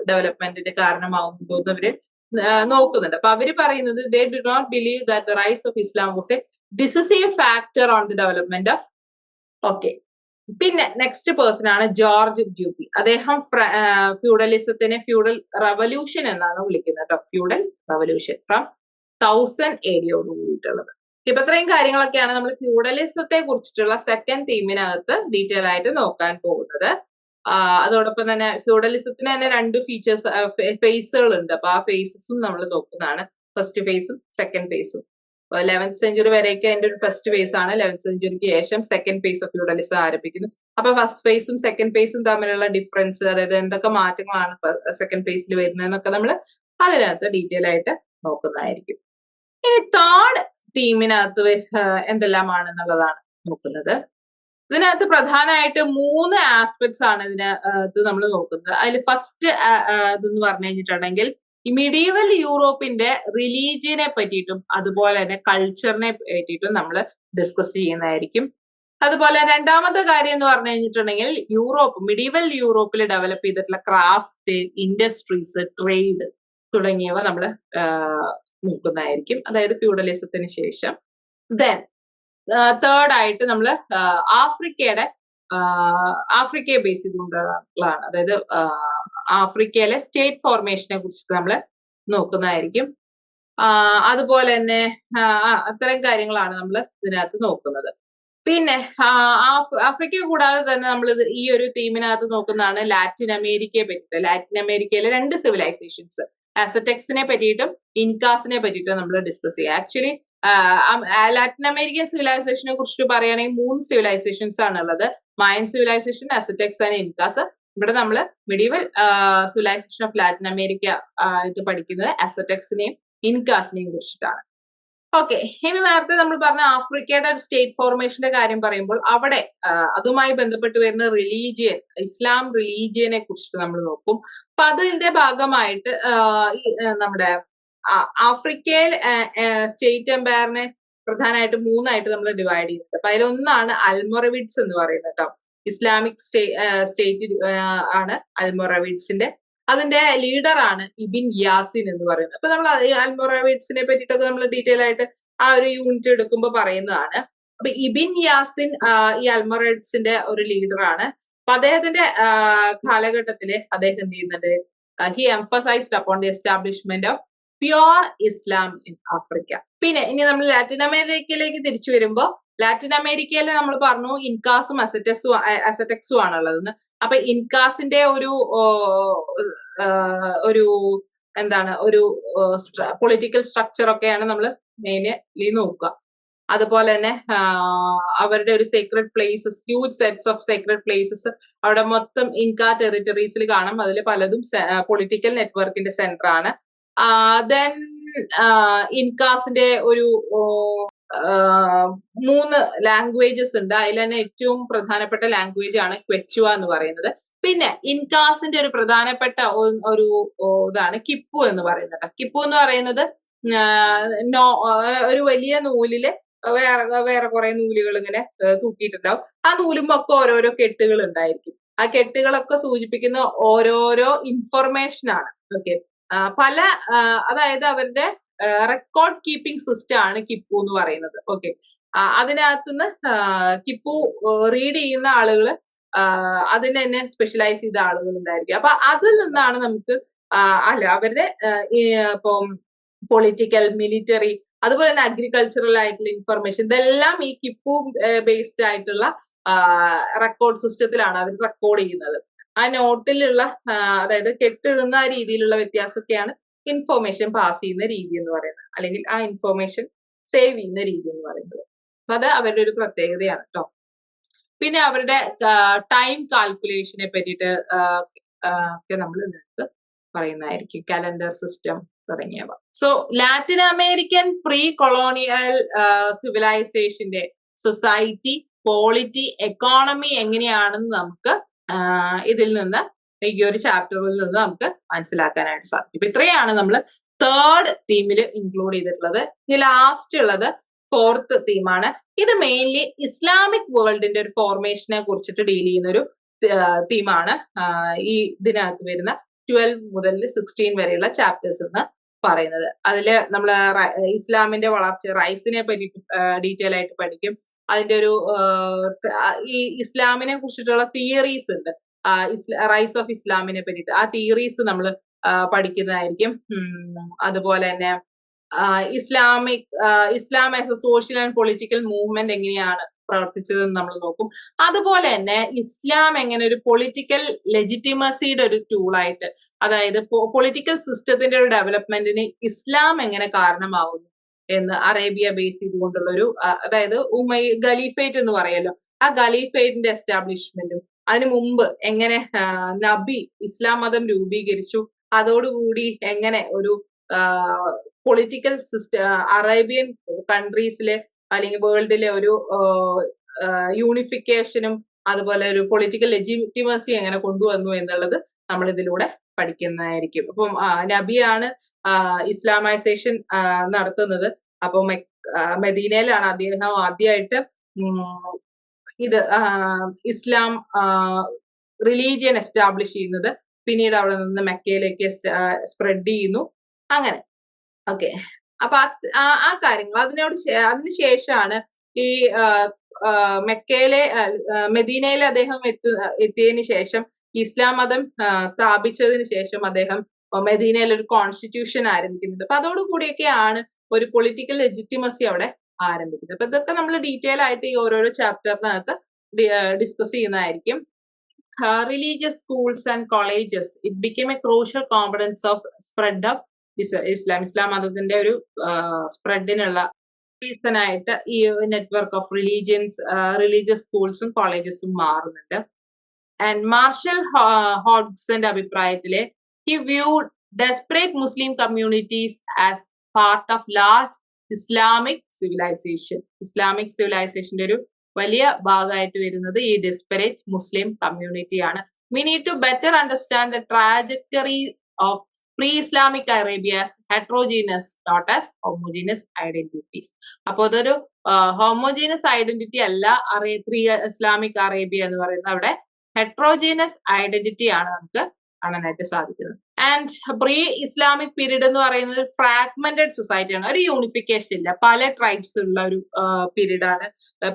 ഡെവലപ്മെന്റിന്റെ കാരണമാവുന്നുണ്ടോ എന്ന് ഇവര് നോക്കുന്നുണ്ട്. അപ്പൊ അവര് പറയുന്നത് they do not believe that the rise of Islam was a decisive factor on the development of. Okay, പിന്നെ നെക്സ്റ്റ് പേഴ്സൺ ആണ് ജോർജ് ഡ്യൂപ്പി. അദ്ദേഹം ഫ്യൂഡലിസത്തിനെ ഫ്യൂഡൽ റവല്യൂഷൻ എന്നാണ് വിളിക്കുന്നത് കേട്ടോ. ഫ്യൂഡൽ റവല്യൂഷൻ ഫ്രം 1000 AD കൂടിയിട്ടുള്ളത്. ഇപ്പൊ ഇത്രയും കാര്യങ്ങളൊക്കെയാണ് നമ്മൾ ഫ്യൂഡലിസത്തെ കുറിച്ചിട്ടുള്ള സെക്കൻഡ് തീമിനകത്ത് ഡീറ്റെയിൽ ആയിട്ട് നോക്കാൻ പോകുന്നത്. അതോടൊപ്പം തന്നെ ഫ്യൂഡലിസത്തിന് തന്നെ 2 ഫേസുകൾ ഉണ്ട്. അപ്പൊ ആ ഫേസസും നമ്മൾ നോക്കുന്നതാണ്, ഫസ്റ്റ് ഫേസും സെക്കൻഡ് ഫേസും. 11th സെഞ്ചുറി വരെയൊക്കെ അതിന്റെ ഒരു ഫസ്റ്റ് ഫേസ് ആണ്. 11th സെഞ്ചുറിക്ക് ശേഷം സെക്കൻഡ് ഫേസ് ഓഫ് ഫ്യൂഡലിസം ആരംഭിക്കുന്നു. അപ്പൊ ഫസ്റ്റ് ഫേസും സെക്കൻഡ് ഫേസും തമ്മിലുള്ള ഡിഫറൻസ്, അതായത് എന്തൊക്കെ മാറ്റങ്ങളാണ് സെക്കൻഡ് ഫേസിൽ വരുന്നതെന്നൊക്കെ നമ്മൾ അതിനകത്ത് ഡീറ്റെയിൽ ആയിട്ട് നോക്കുന്നതായിരിക്കും. ഇനി തേർഡ് തീമിനകത്ത് എന്തെല്ലാമാണെന്നുള്ളതാണ് നോക്കുന്നത്. ഇതിനകത്ത് പ്രധാനമായിട്ട് 3 ആസ്പെക്ട്സ് ആണ് ഇതിനകത്ത് നമ്മൾ നോക്കുന്നത്. അതിൽ ഫസ്റ്റ് ഇതെന്ന് പറഞ്ഞു കഴിഞ്ഞിട്ടുണ്ടെങ്കിൽ ഈ മിഡീവൽ യൂറോപ്പിന്റെ റിലീജിയനെ പറ്റിയിട്ടും അതുപോലെ തന്നെ കൾച്ചറിനെ പറ്റിയിട്ടും നമ്മൾ ഡിസ്കസ് ചെയ്യുന്നതായിരിക്കും. അതുപോലെ രണ്ടാമത്തെ കാര്യം എന്ന് പറഞ്ഞു കഴിഞ്ഞിട്ടുണ്ടെങ്കിൽ മിഡീവൽ യൂറോപ്പിൽ ഡെവലപ്പ് ചെയ്തിട്ടുള്ള ക്രാഫ്റ്റ്, ഇൻഡസ്ട്രീസ്, ട്രേഡ്, തുടങ്ങിയവ നമ്മൾ നോക്കുന്നതായിരിക്കും. അതായത് ഫ്യൂഡലിസത്തിന് ശേഷം. ദെൻ തേർഡ് ആയിട്ട് നമ്മൾ ആഫ്രിക്കയുടെ ആഫ്രിക്കയെ ബേസ് ചെയ്തുകൊണ്ടുള്ളതാണ്. അതായത് ആഫ്രിക്കയിലെ സ്റ്റേറ്റ് ഫോർമേഷനെ കുറിച്ചിട്ട് നമ്മൾ നോക്കുന്നതായിരിക്കും. അതുപോലെ തന്നെ അത്തരം കാര്യങ്ങളാണ് നമ്മൾ ഇതിനകത്ത് നോക്കുന്നത്. പിന്നെ ആഫ്രിക്ക കൂടാതെ തന്നെ നമ്മൾ ഈ ഒരു തീമിനകത്ത് നോക്കുന്നതാണ് ലാറ്റിൻ അമേരിക്കയെ പറ്റിയിട്ട്. ലാറ്റിൻ അമേരിക്കയിലെ 2 സിവിലൈസേഷൻസ്, അസറ്റെക്സിനെ പറ്റിയിട്ടും ഇൻകാസിനെ പറ്റിയിട്ടും നമ്മൾ ഡിസ്കസ് ചെയ്യുക. ആക്ച്വലി ലാറ്റിൻ അമേരിക്കൻ സിവിലൈസേഷനെ കുറിച്ചിട്ട് പറയുകയാണെങ്കിൽ 3 സിവിലൈസേഷൻസ് ആണുള്ളത്. Mayan civilisation, Aztecs and Incas. ഇവിടെ നമ്മൾ medieval civilisation of Latin America ആയിട്ട് പഠിക്കുന്നത് അസറ്റെക്സിനെയും ഇൻകാസിനെയും കുറിച്ചിട്ടാണ്. ഓക്കെ, ഇനി നേരത്തെ നമ്മൾ പറഞ്ഞ ആഫ്രിക്കയുടെ സ്റ്റേറ്റ് ഫോർമേഷന്റെ കാര്യം പറയുമ്പോൾ അവിടെ അതുമായി ബന്ധപ്പെട്ട് വരുന്ന റിലീജിയൻ, ഇസ്ലാം റിലീജിയനെ കുറിച്ചിട്ട് നമ്മൾ നോക്കും. അപ്പൊ അതിന്റെ ഭാഗമായിട്ട് നമ്മുടെ ആഫ്രിക്കയിൽ സ്റ്റേറ്റ് എംപയറിനെ പ്രധാനമായിട്ട് 3ആയിട്ട് നമ്മൾ ഡിവൈഡ് ചെയ്യുന്നുണ്ട്. അപ്പൊ അതിലൊന്നാണ് അൽമൊറവിഡ്സ് എന്ന് പറയുന്നത് കേട്ടോ. ഇസ്ലാമിക് സ്റ്റേറ്റ് ആണ് അൽമൊറവിഡ്സിന്റെ. അതിന്റെ ലീഡർ ആണ് ഇബിൻ യാസിൻ എന്ന് പറയുന്നത്. അപ്പൊ നമ്മൾ അൽമൊറവിഡ്സിനെ പറ്റിയിട്ടൊക്കെ നമ്മൾ ഡീറ്റെയിൽ ആയിട്ട് ആ ഒരു യൂണിറ്റ് എടുക്കുമ്പോൾ പറയുന്നതാണ്. അപ്പൊ ഇബിൻ യാസിൻ ഈ അൽമൊറവിഡ്സിന്റെ ഒരു ലീഡർ ആണ്. അപ്പൊ അദ്ദേഹത്തിന്റെ കാലഘട്ടത്തില് അദ്ദേഹം എന്ത് ചെയ്യുന്നുണ്ട്, he emphasised upon the establishment of pure Islam in Africa. പിന്നെ ഇനി നമ്മൾ ലാറ്റിൻ അമേരിക്കയിലേക്ക് തിരിച്ചു വരുമ്പോൾ ലാറ്റിൻ അമേരിക്കയിൽ നമ്മൾ പറഞ്ഞു ഇൻകാസും അസറ്റെക്സും ആണുള്ളതെന്ന്. അപ്പൊ ഇൻകാസിന്റെ ഒരു എന്താണ് ഒരു പൊളിറ്റിക്കൽ സ്ട്രക്ചർ ഒക്കെയാണ് നമ്മൾ മെയിൻലി നോക്കുക. അതുപോലെ തന്നെ അവരുടെ ഒരു secret places, huge sets of secret places അവിടെ മൊത്തം ഇൻകാ ടെറിട്ടറീസിൽ കാണാം. അതിൽ പലതും പൊളിറ്റിക്കൽ നെറ്റ്വർക്കിന്റെ സെന്റർ ആണ്. ദെൻ ഇൻകാസിന്റെ ഒരു 3 ലാംഗ്വേജസ് ഉണ്ട്. അതിൽ തന്നെ ഏറ്റവും പ്രധാനപ്പെട്ട ലാംഗ്വേജ് ആണ് ക്വെച്ചുവ എന്ന് പറയുന്നത്. പിന്നെ ഇൻകാസിന്റെ ഒരു പ്രധാനപ്പെട്ട ഒരു ഇതാണ് കിപ്പു എന്ന് പറയുന്നത്. കിപ്പു എന്ന് പറയുന്നത് ഒരു വലിയ നൂലില് വേറെ കുറെ നൂലുകൾ ഇങ്ങനെ തൂക്കിയിട്ടുണ്ടാവും. ആ നൂലുമൊക്കെ ഓരോരോ കെട്ടുകൾ ഉണ്ടായിരിക്കും. ആ കെട്ടുകളൊക്കെ സൂചിപ്പിക്കുന്ന ഓരോരോ ഇൻഫർമേഷൻ ആണ്. ഓക്കെ, അതായത് അവരുടെ റെക്കോർഡ് കീപ്പിംഗ് സിസ്റ്റം ആണ് കിപ്പു എന്ന് പറയുന്നത്. ഓക്കെ, അതിനകത്തുനിന്ന് കിപ്പു റീഡ് ചെയ്യുന്ന ആളുകള് അതിന് തന്നെ സ്പെഷ്യലൈസ് ചെയ്ത ആളുകൾ ഉണ്ടായിരിക്കും. അപ്പൊ അതിൽ നിന്നാണ് നമുക്ക് അവരുടെ ഇപ്പം പൊളിറ്റിക്കൽ, മിലിറ്ററി, അതുപോലെ തന്നെ അഗ്രികൾച്ചറൽ ആയിട്ടുള്ള ഇൻഫർമേഷൻ, ഇതെല്ലാം ഈ കിപ്പു ബേസ്ഡ് ആയിട്ടുള്ള റെക്കോർഡ് സിസ്റ്റത്തിലാണ് അവർ റെക്കോർഡ് ചെയ്യുന്നത്. ആ നോട്ടിലുള്ള അതായത് കെട്ടിടുന്ന രീതിയിലുള്ള വ്യത്യാസമൊക്കെയാണ് ഇൻഫോർമേഷൻ പാസ് ചെയ്യുന്ന രീതി എന്ന് പറയുന്നത്, അല്ലെങ്കിൽ ആ ഇൻഫോർമേഷൻ സേവ് ചെയ്യുന്ന രീതി എന്ന് പറയുന്നത്. അപ്പൊ അത് അവരുടെ ഒരു പ്രത്യേകതയാണ് കേട്ടോ. പിന്നെ അവരുടെ ടൈം കാൽക്കുലേഷനെ പറ്റിയിട്ട് ഒക്കെ നമ്മൾ ഇതിനകത്ത് പറയുന്നതായിരിക്കും, കാലണ്ടർ സിസ്റ്റം തുടങ്ങിയവ. So Latin American pre colonial സിവിലൈസേഷന്റെ സൊസൈറ്റി, പോളിറ്റി, എക്കോണമി എങ്ങനെയാണെന്ന് നമുക്ക് ഇതിൽ നിന്ന്, ഈ ഒരു ചാപ്റ്ററിൽ നിന്ന് നമുക്ക് മനസ്സിലാക്കാനായിട്ട് സാധിക്കും. ഇപ്പൊ ഇത്രയാണ് നമ്മൾ തേർഡ് തീമിൽ ഇൻക്ലൂഡ് ചെയ്തിട്ടുള്ളത്. ഇനി ലാസ്റ്റ് ഉള്ളത് 4th തീമാണ്. ഇത് മെയിൻലി ഇസ്ലാമിക് വേൾഡിന്റെ ഒരു ഫോർമേഷനെ കുറിച്ചിട്ട് ഡീൽ ചെയ്യുന്ന ഒരു തീമാണ്. ഈ ഇതിനകത്ത് വരുന്ന 12 മുതൽ 16 വരെയുള്ള ചാപ്റ്റേഴ്സ് എന്ന് പറയുന്നത്. അതില് നമ്മൾ ഇസ്ലാമിന്റെ വളർച്ച, റൈസിനെ പറ്റി ഡീറ്റെയിൽ ആയിട്ട് പഠിക്കും. അതിന്റെ ഒരു ഈ ഇസ്ലാമിനെ കുറിച്ചിട്ടുള്ള തിയറീസ് ഉണ്ട്, റൈസ് ഓഫ് ഇസ്ലാമിനെ പറ്റിയിട്ട് ആ തിയറീസ് നമ്മൾ പഠിക്കുന്നതായിരിക്കും. അതുപോലെ തന്നെ Islam as a social and political movement എങ്ങനെയാണ് പ്രവർത്തിച്ചതെന്ന് നമ്മൾ നോക്കും. അതുപോലെ തന്നെ ഇസ്ലാം എങ്ങനെ ഒരു പൊളിറ്റിക്കൽ ലെജിറ്റിമസിയുടെ ഒരു ടൂളായിട്ട്, അതായത് പൊളിറ്റിക്കൽ സിസ്റ്റത്തിന്റെ ഒരു ഡെവലപ്മെന്റിന് ഇസ്ലാം എങ്ങനെ കാരണമാവുന്നു എന്ന് അറേബ്യ ബേസ് ചെയ്തുകൊണ്ടുള്ള ഒരു, അതായത് ഖലീഫേറ്റ് എന്ന് പറയല്ലോ, ആ ഖലീഫേറ്റിന്റെ എസ്റ്റാബ്ലിഷ്മെന്റും അതിനു മുമ്പ് എങ്ങനെ നബി ഇസ്ലാം മതം രൂപീകരിച്ചു, അതോടുകൂടി എങ്ങനെ ഒരു പൊളിറ്റിക്കൽ സിസ്റ്റം അറേബ്യൻ കൺട്രീസിലെ അല്ലെങ്കിൽ വേൾഡിലെ ഒരു യൂണിഫിക്കേഷനും അതുപോലെ ഒരു പൊളിറ്റിക്കൽ ലെജിറ്റിമസി എങ്ങനെ കൊണ്ടുവന്നു എന്നുള്ളത് നമ്മൾ ഇതിലൂടെ പഠിക്കുന്നതായിരിക്കും. അപ്പം നബിയാണ് ഇസ്ലാമൈസേഷൻ നടത്തുന്നത്. അപ്പൊ മദീനയിലാണ് അദ്ദേഹം ആദ്യമായിട്ട് ഇത് ഇസ്ലാം റിലീജിയൻ എസ്റ്റാബ്ലിഷ് ചെയ്യുന്നത്. പിന്നീട് അവിടെ നിന്ന് മക്കയിലേക്ക് സ്പ്രെഡ് ചെയ്യുന്നു. അങ്ങനെ. ഓക്കെ. അപ്പൊ ആ കാര്യങ്ങൾ അതിന് ശേഷമാണ് ഈ മെക്കയിലെ മെദീനയിൽ അദ്ദേഹം എത്തിയതിനു ശേഷം ഇസ്ലാം മതം സ്ഥാപിച്ചതിന് ശേഷം അദ്ദേഹം മെദീനയിൽ ഒരു കോൺസ്റ്റിറ്റ്യൂഷൻ ആരംഭിക്കുന്നുണ്ട്. അപ്പൊ അതോടുകൂടിയൊക്കെയാണ് ഒരു പൊളിറ്റിക്കൽ ലെജിറ്റിമസി അവിടെ ആരംഭിക്കുന്നത്. അപ്പൊ ഇതൊക്കെ നമ്മൾ ഡീറ്റെയിൽ ആയിട്ട് ഈ ഓരോരോ ചാപ്റ്ററിനകത്ത് ഡിസ്കസ് ചെയ്യുന്നതായിരിക്കും. Religious schools and colleges, it became a crucial component of spread of Islam മതത്തിന്റെ ഒരു സ്പ്രെഡിനുള്ള റീസൺ ആയിട്ട് ഈ നെറ്റ്വർക്ക് ഓഫ് റിലീജിയസ് സ്കൂൾസും കോളേജസും മാറുന്നുണ്ട്. ആൻഡ് മാർഷൽ ഹോഡ്സന്റെ അഭിപ്രായത്തില് he viewed desperate Muslim communities as part of large Islamic സിവിലൈസേഷന്റെ ഒരു വലിയ ഭാഗമായിട്ട് വരുന്നത് ഈ ഡെസ്പെറേറ്റ് മുസ്ലിം കമ്മ്യൂണിറ്റിയാണ്. We need to better understand the trajectory of pre-Islamic Arabia's heterogeneous, not as homogeneous identities. അപ്പോൾ അതൊരു ഹോമോജീനസ് ഐഡന്റിറ്റി അല്ല പ്രീ ഇസ്ലാമിക് അറേബ്യ എന്ന് പറയുന്നത്, അവിടെ ഹെട്രോജീനസ് ഐഡന്റിറ്റി ആണ് നമുക്ക് കാണാനായിട്ട് സാധിക്കുന്നത്. ആൻഡ് പ്രീ ഇസ്ലാമിക് പീരീഡ് എന്ന് പറയുന്നത് ഫ്രാഗ്മെന്റഡ് സൊസൈറ്റി ആണ്, ഒരു യൂണിഫിക്കേഷൻ ഇല്ല, പല ട്രൈബ്സ് ഉള്ള ഒരു പീരീഡ് ആണ്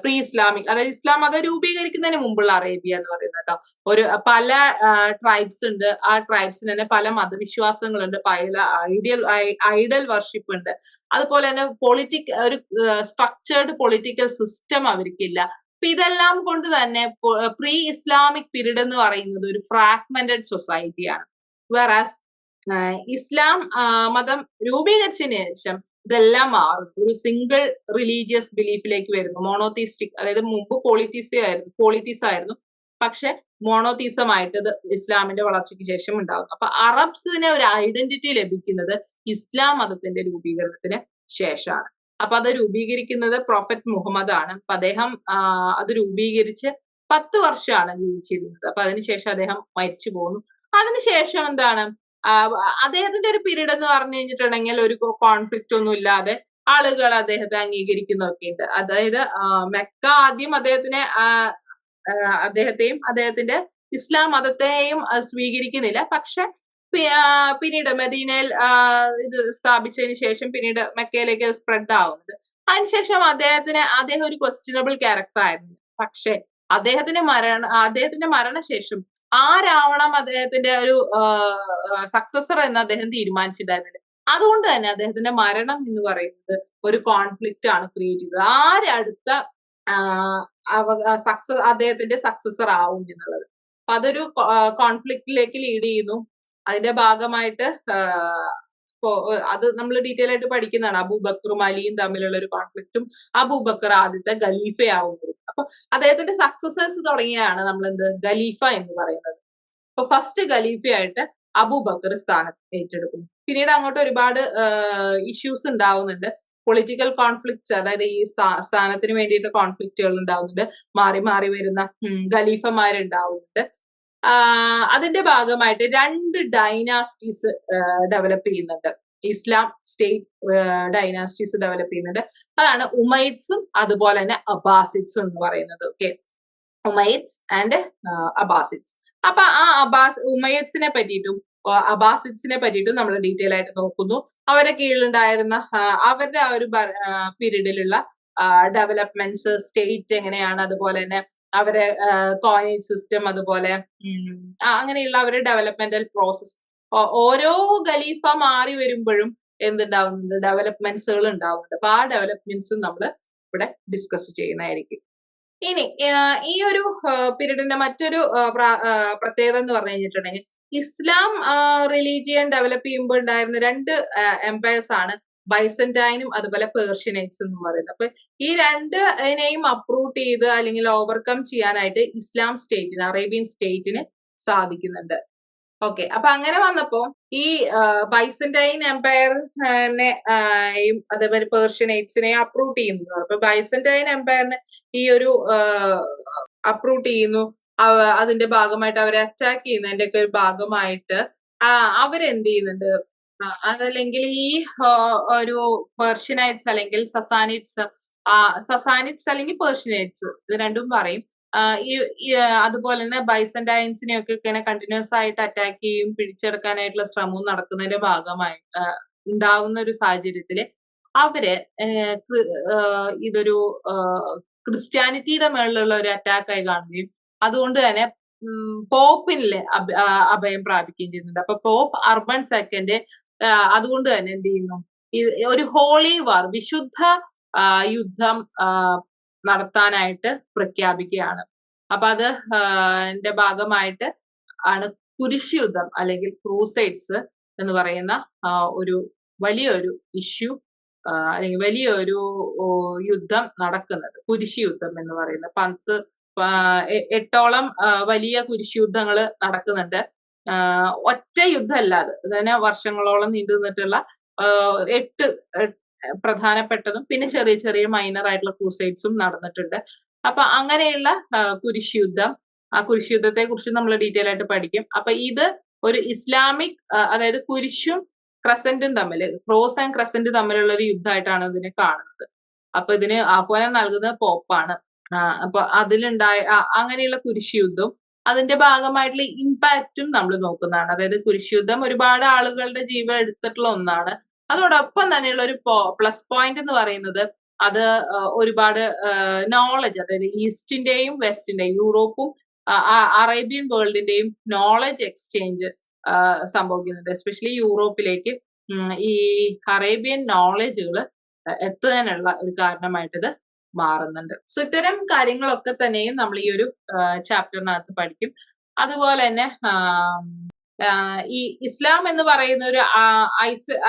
പ്രീ ഇസ്ലാമിക്. അതായത് ഇസ്ലാം മതം രൂപീകരിക്കുന്നതിന് മുമ്പുള്ള അറേബ്യ എന്ന് പറയുന്നത് കേട്ടോ. ഒരു പല ട്രൈബ്സ് ഉണ്ട്, ആ ട്രൈബ്സിന് തന്നെ പല മതവിശ്വാസങ്ങളുണ്ട്, പല ഐഡൽ വർഷിപ്പ് ഉണ്ട്, അതുപോലെ തന്നെ ഒരു സ്ട്രക്ചേർഡ് പൊളിറ്റിക്കൽ സിസ്റ്റം അവർക്കില്ല. അപ്പൊ ഇതെല്ലാം കൊണ്ട് തന്നെ പ്രീ ഇസ്ലാമിക് പീരീഡ് എന്ന് പറയുന്നത് ഒരു ഫ്രാഗ്മെന്റഡ് സൊസൈറ്റിയാണ്. വേറാസ് ഇസ്ലാം മതം രൂപീകരിച്ചതിന് ശേഷം ഇതെല്ലാം മാറുന്നു, ഒരു സിംഗിൾ റിലീജിയസ് ബിലീഫിലേക്ക് വരുന്നു, മോണോതീസ്റ്റിക്. അതായത് മുമ്പ് പോളിറ്റീസ് ആയിരുന്നു, പക്ഷെ മോണോതീസമായിട്ട് ഇത് ഇസ്ലാമിന്റെ വളർച്ചയ്ക്ക് ശേഷം ഉണ്ടാകുന്നു. അപ്പൊ അറബ്സിന് ഒരു ഐഡന്റിറ്റി ലഭിക്കുന്നത് ഇസ്ലാം മതത്തിന്റെ രൂപീകരണത്തിന് ശേഷമാണ്. അപ്പൊ അത് രൂപീകരിക്കുന്നത് പ്രൊഫറ്റ് മുഹമ്മദ് ആണ്. അപ്പൊ അദ്ദേഹം അത് രൂപീകരിച്ച് 10 വർഷമാണ് ജീവിച്ചിരുന്നത്. അപ്പൊ അതിനുശേഷം അദ്ദേഹം മരിച്ചു പോകുന്നു. അതിനുശേഷം എന്താണ് അദ്ദേഹത്തിന്റെ ഒരു പീരീഡ് എന്ന് പറഞ്ഞു കഴിഞ്ഞിട്ടുണ്ടെങ്കിൽ ഒരു കോൺഫ്ലിക്റ്റ് ഒന്നും ഇല്ലാതെ ആളുകൾ അദ്ദേഹത്തെ അംഗീകരിക്കുന്നൊക്കെ ഉണ്ട്. അതായത് മെക്ക ആദ്യം അദ്ദേഹത്തെയും അദ്ദേഹത്തിന്റെ ഇസ്ലാം മതത്തെയും സ്വീകരിക്കുന്നില്ല. പക്ഷെ പിന്നീട് മദീനയിൽ ഇത് സ്ഥാപിച്ചതിന് ശേഷം പിന്നീട് മെക്കയിലേക്ക് സ്പ്രെഡ് ആവുന്നത്. അതിനുശേഷം അദ്ദേഹം ഒരു ക്വസ്റ്റ്യനബിൾ ക്യാരക്ടർ ആയിരുന്നു. പക്ഷെ അദ്ദേഹത്തിന്റെ മരണശേഷം ആരാവണം അദ്ദേഹത്തിന്റെ ഒരു സക്സസർ എന്ന് അദ്ദേഹം തീരുമാനിച്ചിട്ടുണ്ടായിരുന്നില്ല. അതുകൊണ്ട് തന്നെ അദ്ദേഹത്തിന്റെ മരണം എന്ന് പറയുന്നത് ഒരു കോൺഫ്ലിക്റ്റ് ആണ് ക്രിയേറ്റ് ചെയ്തത്. ആരടുത്ത അദ്ദേഹത്തിന്റെ സക്സസർ ആവും എന്നുള്ളത്. അപ്പൊ അതൊരു കോൺഫ്ലിക്റ്റിലേക്ക് ലീഡ് ചെയ്യുന്നു. അതിന്റെ ഭാഗമായിട്ട് അത് നമ്മൾ ഡീറ്റെയിൽ ആയിട്ട് പഠിക്കുന്നതാണ്. അബൂബക്കറും അലിയും തമ്മിലുള്ള ഒരു കോൺഫ്ലിക്റ്റും അബൂബക്കർ ആദ്യത്തെ ഖലീഫയാവുന്നത്. അപ്പൊ അദ്ദേഹത്തിന്റെ സക്സസേഴ്സ് തുടങ്ങിയാണ് നമ്മൾ ഖലീഫ എന്ന് പറയുന്നത്. അപ്പൊ ഫസ്റ്റ് ഖലീഫയായിട്ട് അബൂബക്കർ സ്ഥാനം ഏറ്റെടുക്കുന്നു. പിന്നീട് അങ്ങോട്ട് ഒരുപാട് ഇഷ്യൂസ് ഉണ്ടാവുന്നുണ്ട്, പൊളിറ്റിക്കൽ കോൺഫ്ലിക്ട്സ്, അതായത് ഈ സ്ഥാനത്തിന് വേണ്ടിയിട്ട് കോൺഫ്ലിക്റ്റുകൾ ഉണ്ടാവുന്നുണ്ട്, മാറി മാറി വരുന്ന ഖലീഫമാരുണ്ടാവുന്നുണ്ട്. അതിന്റെ ഭാഗമായിട്ട് 2 ഡൈനാസ്റ്റീസ് ഡെവലപ്പ് ചെയ്യുന്നുണ്ട്, ഇസ്ലാം സ്റ്റേറ്റ് ഡൈനാസ്റ്റീസ് ഡെവലപ്പ് ചെയ്യുന്നുണ്ട്. അതാണ് ഉമൈദ്സും അതുപോലെ തന്നെ അബ്ബാസിഡ്സും എന്ന് പറയുന്നത്. Okay, Umayyads and Abbasids. അപ്പൊ ആ ഉമൈദ്സിനെ പറ്റിയിട്ടും അബ്ബാസിഡ്സിനെ പറ്റിയിട്ടും നമ്മൾ ഡീറ്റെയിൽ ആയിട്ട് നോക്കുന്നു. അവരെ കീഴിലുണ്ടായിരുന്ന അവരുടെ ആ ഒരു പീരീഡിലുള്ള ഡെവലപ്മെന്റ്സ്, സ്റ്റേറ്റ് എങ്ങനെയാണ്, അതുപോലെ തന്നെ അവരെ കോയിനേജ് സിസ്റ്റം, അതുപോലെ അങ്ങനെയുള്ള അവരുടെ ഡെവലപ്മെന്റൽ പ്രോസസ്. ഓരോ ഖലീഫ മാറി വരുമ്പോഴും എന്തുണ്ടാവുന്നുണ്ട്, ഡെവലപ്മെന്റ്സുകൾ ഉണ്ടാവുന്നുണ്ട്. അപ്പൊ ആ ഡെവലപ്മെന്റ്സും നമ്മൾ ഇവിടെ ഡിസ്കസ് ചെയ്യുന്നതായിരിക്കും. ഇനി ഈ ഒരു പീരീഡിന്റെ മറ്റൊരു പ്രത്യേകത എന്ന് പറഞ്ഞു കഴിഞ്ഞിട്ടുണ്ടെങ്കിൽ, ഇസ്ലാം റിലീജിയൻ ഡെവലപ്പ് ചെയ്യുമ്പോൾ ഉണ്ടായിരുന്ന 2 എംപയേഴ്സ് ആണ്, ബൈസന്റൈനും അതുപോലെ പേർഷ്യനൈറ്റ്സ് എന്ന് പറയുന്നത്. അപ്പൊ ഈ 2നെയും അപ്രൂവ് ചെയ്ത് അല്ലെങ്കിൽ ഓവർകം ചെയ്യാനായിട്ട് ഇസ്ലാം സ്റ്റേറ്റിന്, അറേബ്യൻ സ്റ്റേറ്റിന് സാധിക്കുന്നുണ്ട്. ഓക്കെ, അപ്പൊ അങ്ങനെ വന്നപ്പോ ഈ ബൈസന്റൈൻ എംപയറിനെ അതേപോലെ പേർഷ്യനൈറ്റ്സിനെ അപ്രൂവ് ചെയ്യുന്നു. അപ്പൊ ബൈസന്റൈൻ എംപയറിനെ ഈ ഒരു അപ്രൂവ് ചെയ്യുന്നു, അതിന്റെ ഭാഗമായിട്ട് അവരെ അറ്റാക്ക് ചെയ്യുന്നതിന്റെ ഒക്കെ ഒരു ഭാഗമായിട്ട് അവരെന്ത് ചെയ്യുന്നുണ്ട്, അതല്ലെങ്കിൽ ഈ ഒരു പേർഷ്യനൈറ്റ്സ് അല്ലെങ്കിൽ സസാനിഡ്സ് അല്ലെങ്കിൽ പേർഷ്യനൈറ്റ്സ്, ഇത് രണ്ടും പറയും. അതുപോലെ തന്നെ ബൈസന്റൈൻസിനെ ഒക്കെ ഇങ്ങനെ കണ്ടിന്യൂസ് ആയിട്ട് അറ്റാക്ക് ചെയ്യും, പിടിച്ചെടുക്കാനായിട്ടുള്ള ശ്രമവും നടക്കുന്നതിന്റെ ഭാഗമായി ഉണ്ടാവുന്ന ഒരു സാഹചര്യത്തില് അവര് ഇതൊരു ക്രിസ്ത്യാനിറ്റിയുടെ മേളിലുള്ള ഒരു അറ്റാക്ക് ആയി കാണുകയും അതുകൊണ്ട് തന്നെ പോപ്പിനില് അഭയം പ്രാപിക്കുകയും ചെയ്യുന്നുണ്ട്. അപ്പൊ പോപ്പ് അർബൻ സെക്കൻഡ് അതുകൊണ്ട് തന്നെ എന്ത് ചെയ്യുന്നു, ഒരു ഹോളി വാർ, വിശുദ്ധ യുദ്ധം നടത്താനായിട്ട് പ്രഖ്യാപിക്കുകയാണ്. അപ്പൊ അത് ന്റെ ഭാഗമായിട്ട് ആണ് കുരിശ് യുദ്ധം അല്ലെങ്കിൽ ക്രൂസൈഡ്സ് എന്ന് പറയുന്ന ഒരു വലിയൊരു ഇഷ്യൂ അല്ലെങ്കിൽ വലിയൊരു യുദ്ധം നടക്കുന്നത്. കുരിശ് യുദ്ധം എന്ന് പറയുന്നത് 8ഓളം വലിയ കുരിശ് യുദ്ധങ്ങൾ നടക്കുന്നുണ്ട്. ഒറ്റ യുദ്ധമല്ല അത് തന്നെ വർഷങ്ങളോളം നീണ്ടു നിന്നിട്ടുള്ള 8 പ്രധാനപ്പെട്ടതും പിന്നെ ചെറിയ ചെറിയ മൈനർ ആയിട്ടുള്ള ക്രൂസൈഡ്സും നടന്നിട്ടുണ്ട്. അപ്പൊ അങ്ങനെയുള്ള കുരിശ് യുദ്ധം, ആ കുരിശ് യുദ്ധത്തെ കുറിച്ച് നമ്മൾ ഡീറ്റെയിൽ ആയിട്ട് പഠിക്കും. അപ്പൊ ഇത് ഒരു ഇസ്ലാമിക് അതായത് കുരിശും ക്രസന്റും തമ്മിൽ, ക്രോസ് ആൻഡ് ക്രസന്റ് തമ്മിലുള്ള ഒരു യുദ്ധമായിട്ടാണ് ഇതിനെ കാണുന്നത്. അപ്പൊ ഇതിന് ആഹ്വാനം നൽകുന്നത് പോപ്പാണ്. അപ്പൊ അതിലുണ്ടായ അങ്ങനെയുള്ള കുരിശ് യുദ്ധം അതിന്റെ ഭാഗമായിട്ടുള്ള ഇമ്പാക്റ്റും നമ്മൾ നോക്കുന്നതാണ്. അതായത് കുരിശ് യുദ്ധം ഒരുപാട് ആളുകളുടെ ജീവൻ എടുത്തിട്ടുള്ള ഒന്നാണ്. അതോടൊപ്പം തന്നെയുള്ള ഒരു പ്ലസ് പോയിന്റ് എന്ന് പറയുന്നത് അത് ഒരുപാട് നോളജ്, അതായത് ഈസ്റ്റിന്റെയും വെസ്റ്റിന്റെയും യൂറോപ്പും അറേബ്യൻ വേൾഡിന്റെയും നോളജ് എക്സ്ചേഞ്ച് സംഭവിക്കുന്നുണ്ട്. എസ്പെഷ്യലി യൂറോപ്പിലേക്ക് ഈ അറേബ്യൻ നോളജുകൾ എത്താനുള്ള ഒരു കാരണമായിട്ട് ഇത് മാറുന്നുണ്ട്. സോ ഇത്തരം കാര്യങ്ങളൊക്കെ തന്നെയും നമ്മൾ ഈ ഒരു ചാപ്റ്ററിനകത്ത് പഠിക്കും. അതുപോലെ തന്നെ ഈ ഇസ്ലാം എന്ന് പറയുന്ന ഒരു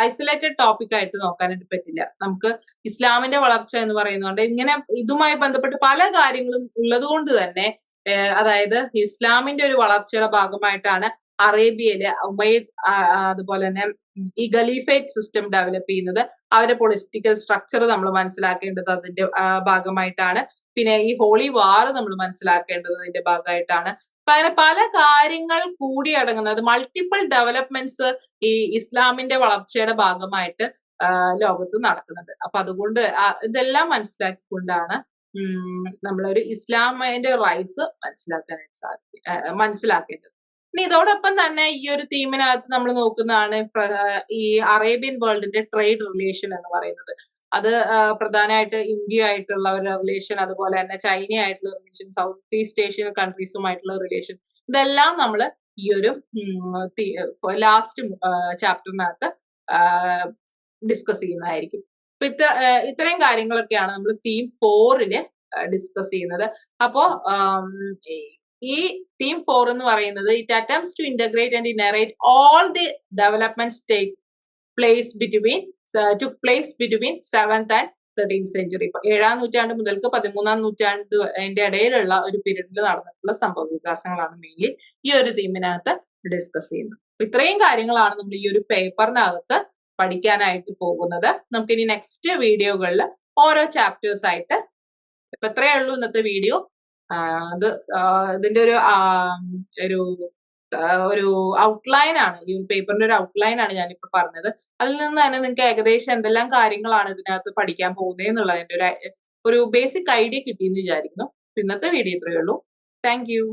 ഐസൊലേറ്റഡ് ടോപ്പിക് ആയിട്ട് നോക്കാനായിട്ട് പറ്റില്ല. നമുക്ക് ഇസ്ലാമിന്റെ വളർച്ച എന്ന് പറയുന്നതുകൊണ്ട് ഇങ്ങനെ ഇതുമായി ബന്ധപ്പെട്ട് പല കാര്യങ്ങളും ഉള്ളത് കൊണ്ട് തന്നെ അതായത് ഇസ്ലാമിന്റെ ഒരു വളർച്ചയുടെ ഭാഗമായിട്ടാണ് അറേബ്യയിലെ ഉമയ്യദ് അതുപോലെ തന്നെ ഈ ഖലീഫേറ്റ് സിസ്റ്റം ഡെവലപ്പ് ചെയ്യുന്നത്. അവരുടെ പൊളിറ്റിക്കൽ സ്ട്രക്ചർ നമ്മൾ മനസ്സിലാക്കേണ്ടത് അതിന്റെ ഭാഗമായിട്ടാണ്. പിന്നെ ഈ ഹോളി വാർ നമ്മൾ മനസ്സിലാക്കേണ്ടത് അതിന്റെ ഭാഗമായിട്ടാണ്. അങ്ങനെ പല കാര്യങ്ങൾ കൂടി അടങ്ങുന്നത് മൾട്ടിപ്പിൾ ഡെവലപ്മെന്റ്സ് ഈ ഇസ്ലാമിന്റെ വളർച്ചയുടെ ഭാഗമായിട്ട് ലോകത്ത് നടക്കുന്നുണ്ട്. അപ്പൊ അതുകൊണ്ട് ഇതെല്ലാം മനസ്സിലാക്കിക്കൊണ്ടാണ് നമ്മളൊരു ഇസ്ലാമിന്റെ റൈസ് മനസ്സിലാക്കേണ്ടത്. ഇനി ഇതോടൊപ്പം തന്നെ ഈ ഒരു തീമിനകത്ത് നമ്മൾ നോക്കുന്നതാണ് ഈ അറേബ്യൻ വേൾഡിന്റെ ട്രേഡ് റിലേഷൻ എന്ന് പറയുന്നത്. അത് പ്രധാനമായിട്ട് ഇന്ത്യ ആയിട്ടുള്ള ഒരു റിലേഷൻ, അതുപോലെ തന്നെ ചൈന ആയിട്ടുള്ള റിലേഷൻ, സൗത്ത് ഈസ്റ്റ് ഏഷ്യൻ കൺട്രീസുമായിട്ടുള്ള റിലേഷൻ, ഇതെല്ലാം നമ്മൾ ഈ ഒരു ലാസ്റ്റ് ചാപ്റ്ററിനകത്ത് ഡിസ്കസ് ചെയ്യുന്നതായിരിക്കും. അപ്പൊ ഇത്രയും കാര്യങ്ങളൊക്കെയാണ് നമ്മൾ തീം 4 ഡിസ്കസ് ചെയ്യുന്നത്. അപ്പോ ഈ തീം 4 എന്ന് പറയുന്നത് it attempts to integrate and narrate all the developments took place between 7th and 13th century. 7ാം നൂറ്റാണ്ട് മുതൽക്ക് 13ാം നൂറ്റാണ്ടിന്റെ ഇടയിലുള്ള ഒരു പീരീഡിൽ നടന്നിട്ടുള്ള സംഭവ വികാസങ്ങളാണ് മെയിൻലി ഈ ഒരു തീമിനകത്ത് ഡിസ്കസ് ചെയ്യുന്നത്. ഇത്രയും കാര്യങ്ങളാണ് നമ്മൾ ഈ ഒരു പേപ്പറിനകത്ത് പഠിക്കാനായിട്ട് പോകുന്നത്. നമുക്കിനി നെക്സ്റ്റ് വീഡിയോകളിൽ ഓരോ ചാപ്റ്റേഴ്സ് ആയിട്ട്, ഇപ്പൊ ഇത്രയേ ഉള്ളൂ ഇന്നത്തെ വീഡിയോ. ഇതിന്റെ ഒരു ഔട്ട്ലൈൻ ആണ്, ഈ പേപ്പറിന്റെ ഒരു ഔട്ട്ലൈൻ ആണ് ഞാനിപ്പോ പറഞ്ഞത്. അതിൽ നിന്ന് തന്നെ നിങ്ങൾക്ക് ഏകദേശം എന്തെല്ലാം കാര്യങ്ങളാണ് ഇതിനകത്ത് പഠിക്കാൻ പോകുന്നത് എന്നുള്ളതിന്റെ ഒരു ബേസിക് ഐഡിയ കിട്ടിയെന്ന് വിചാരിക്കുന്നു. ഇന്നത്തെ വീഡിയോ ഇത്രയേ ഉള്ളൂ. Thank you.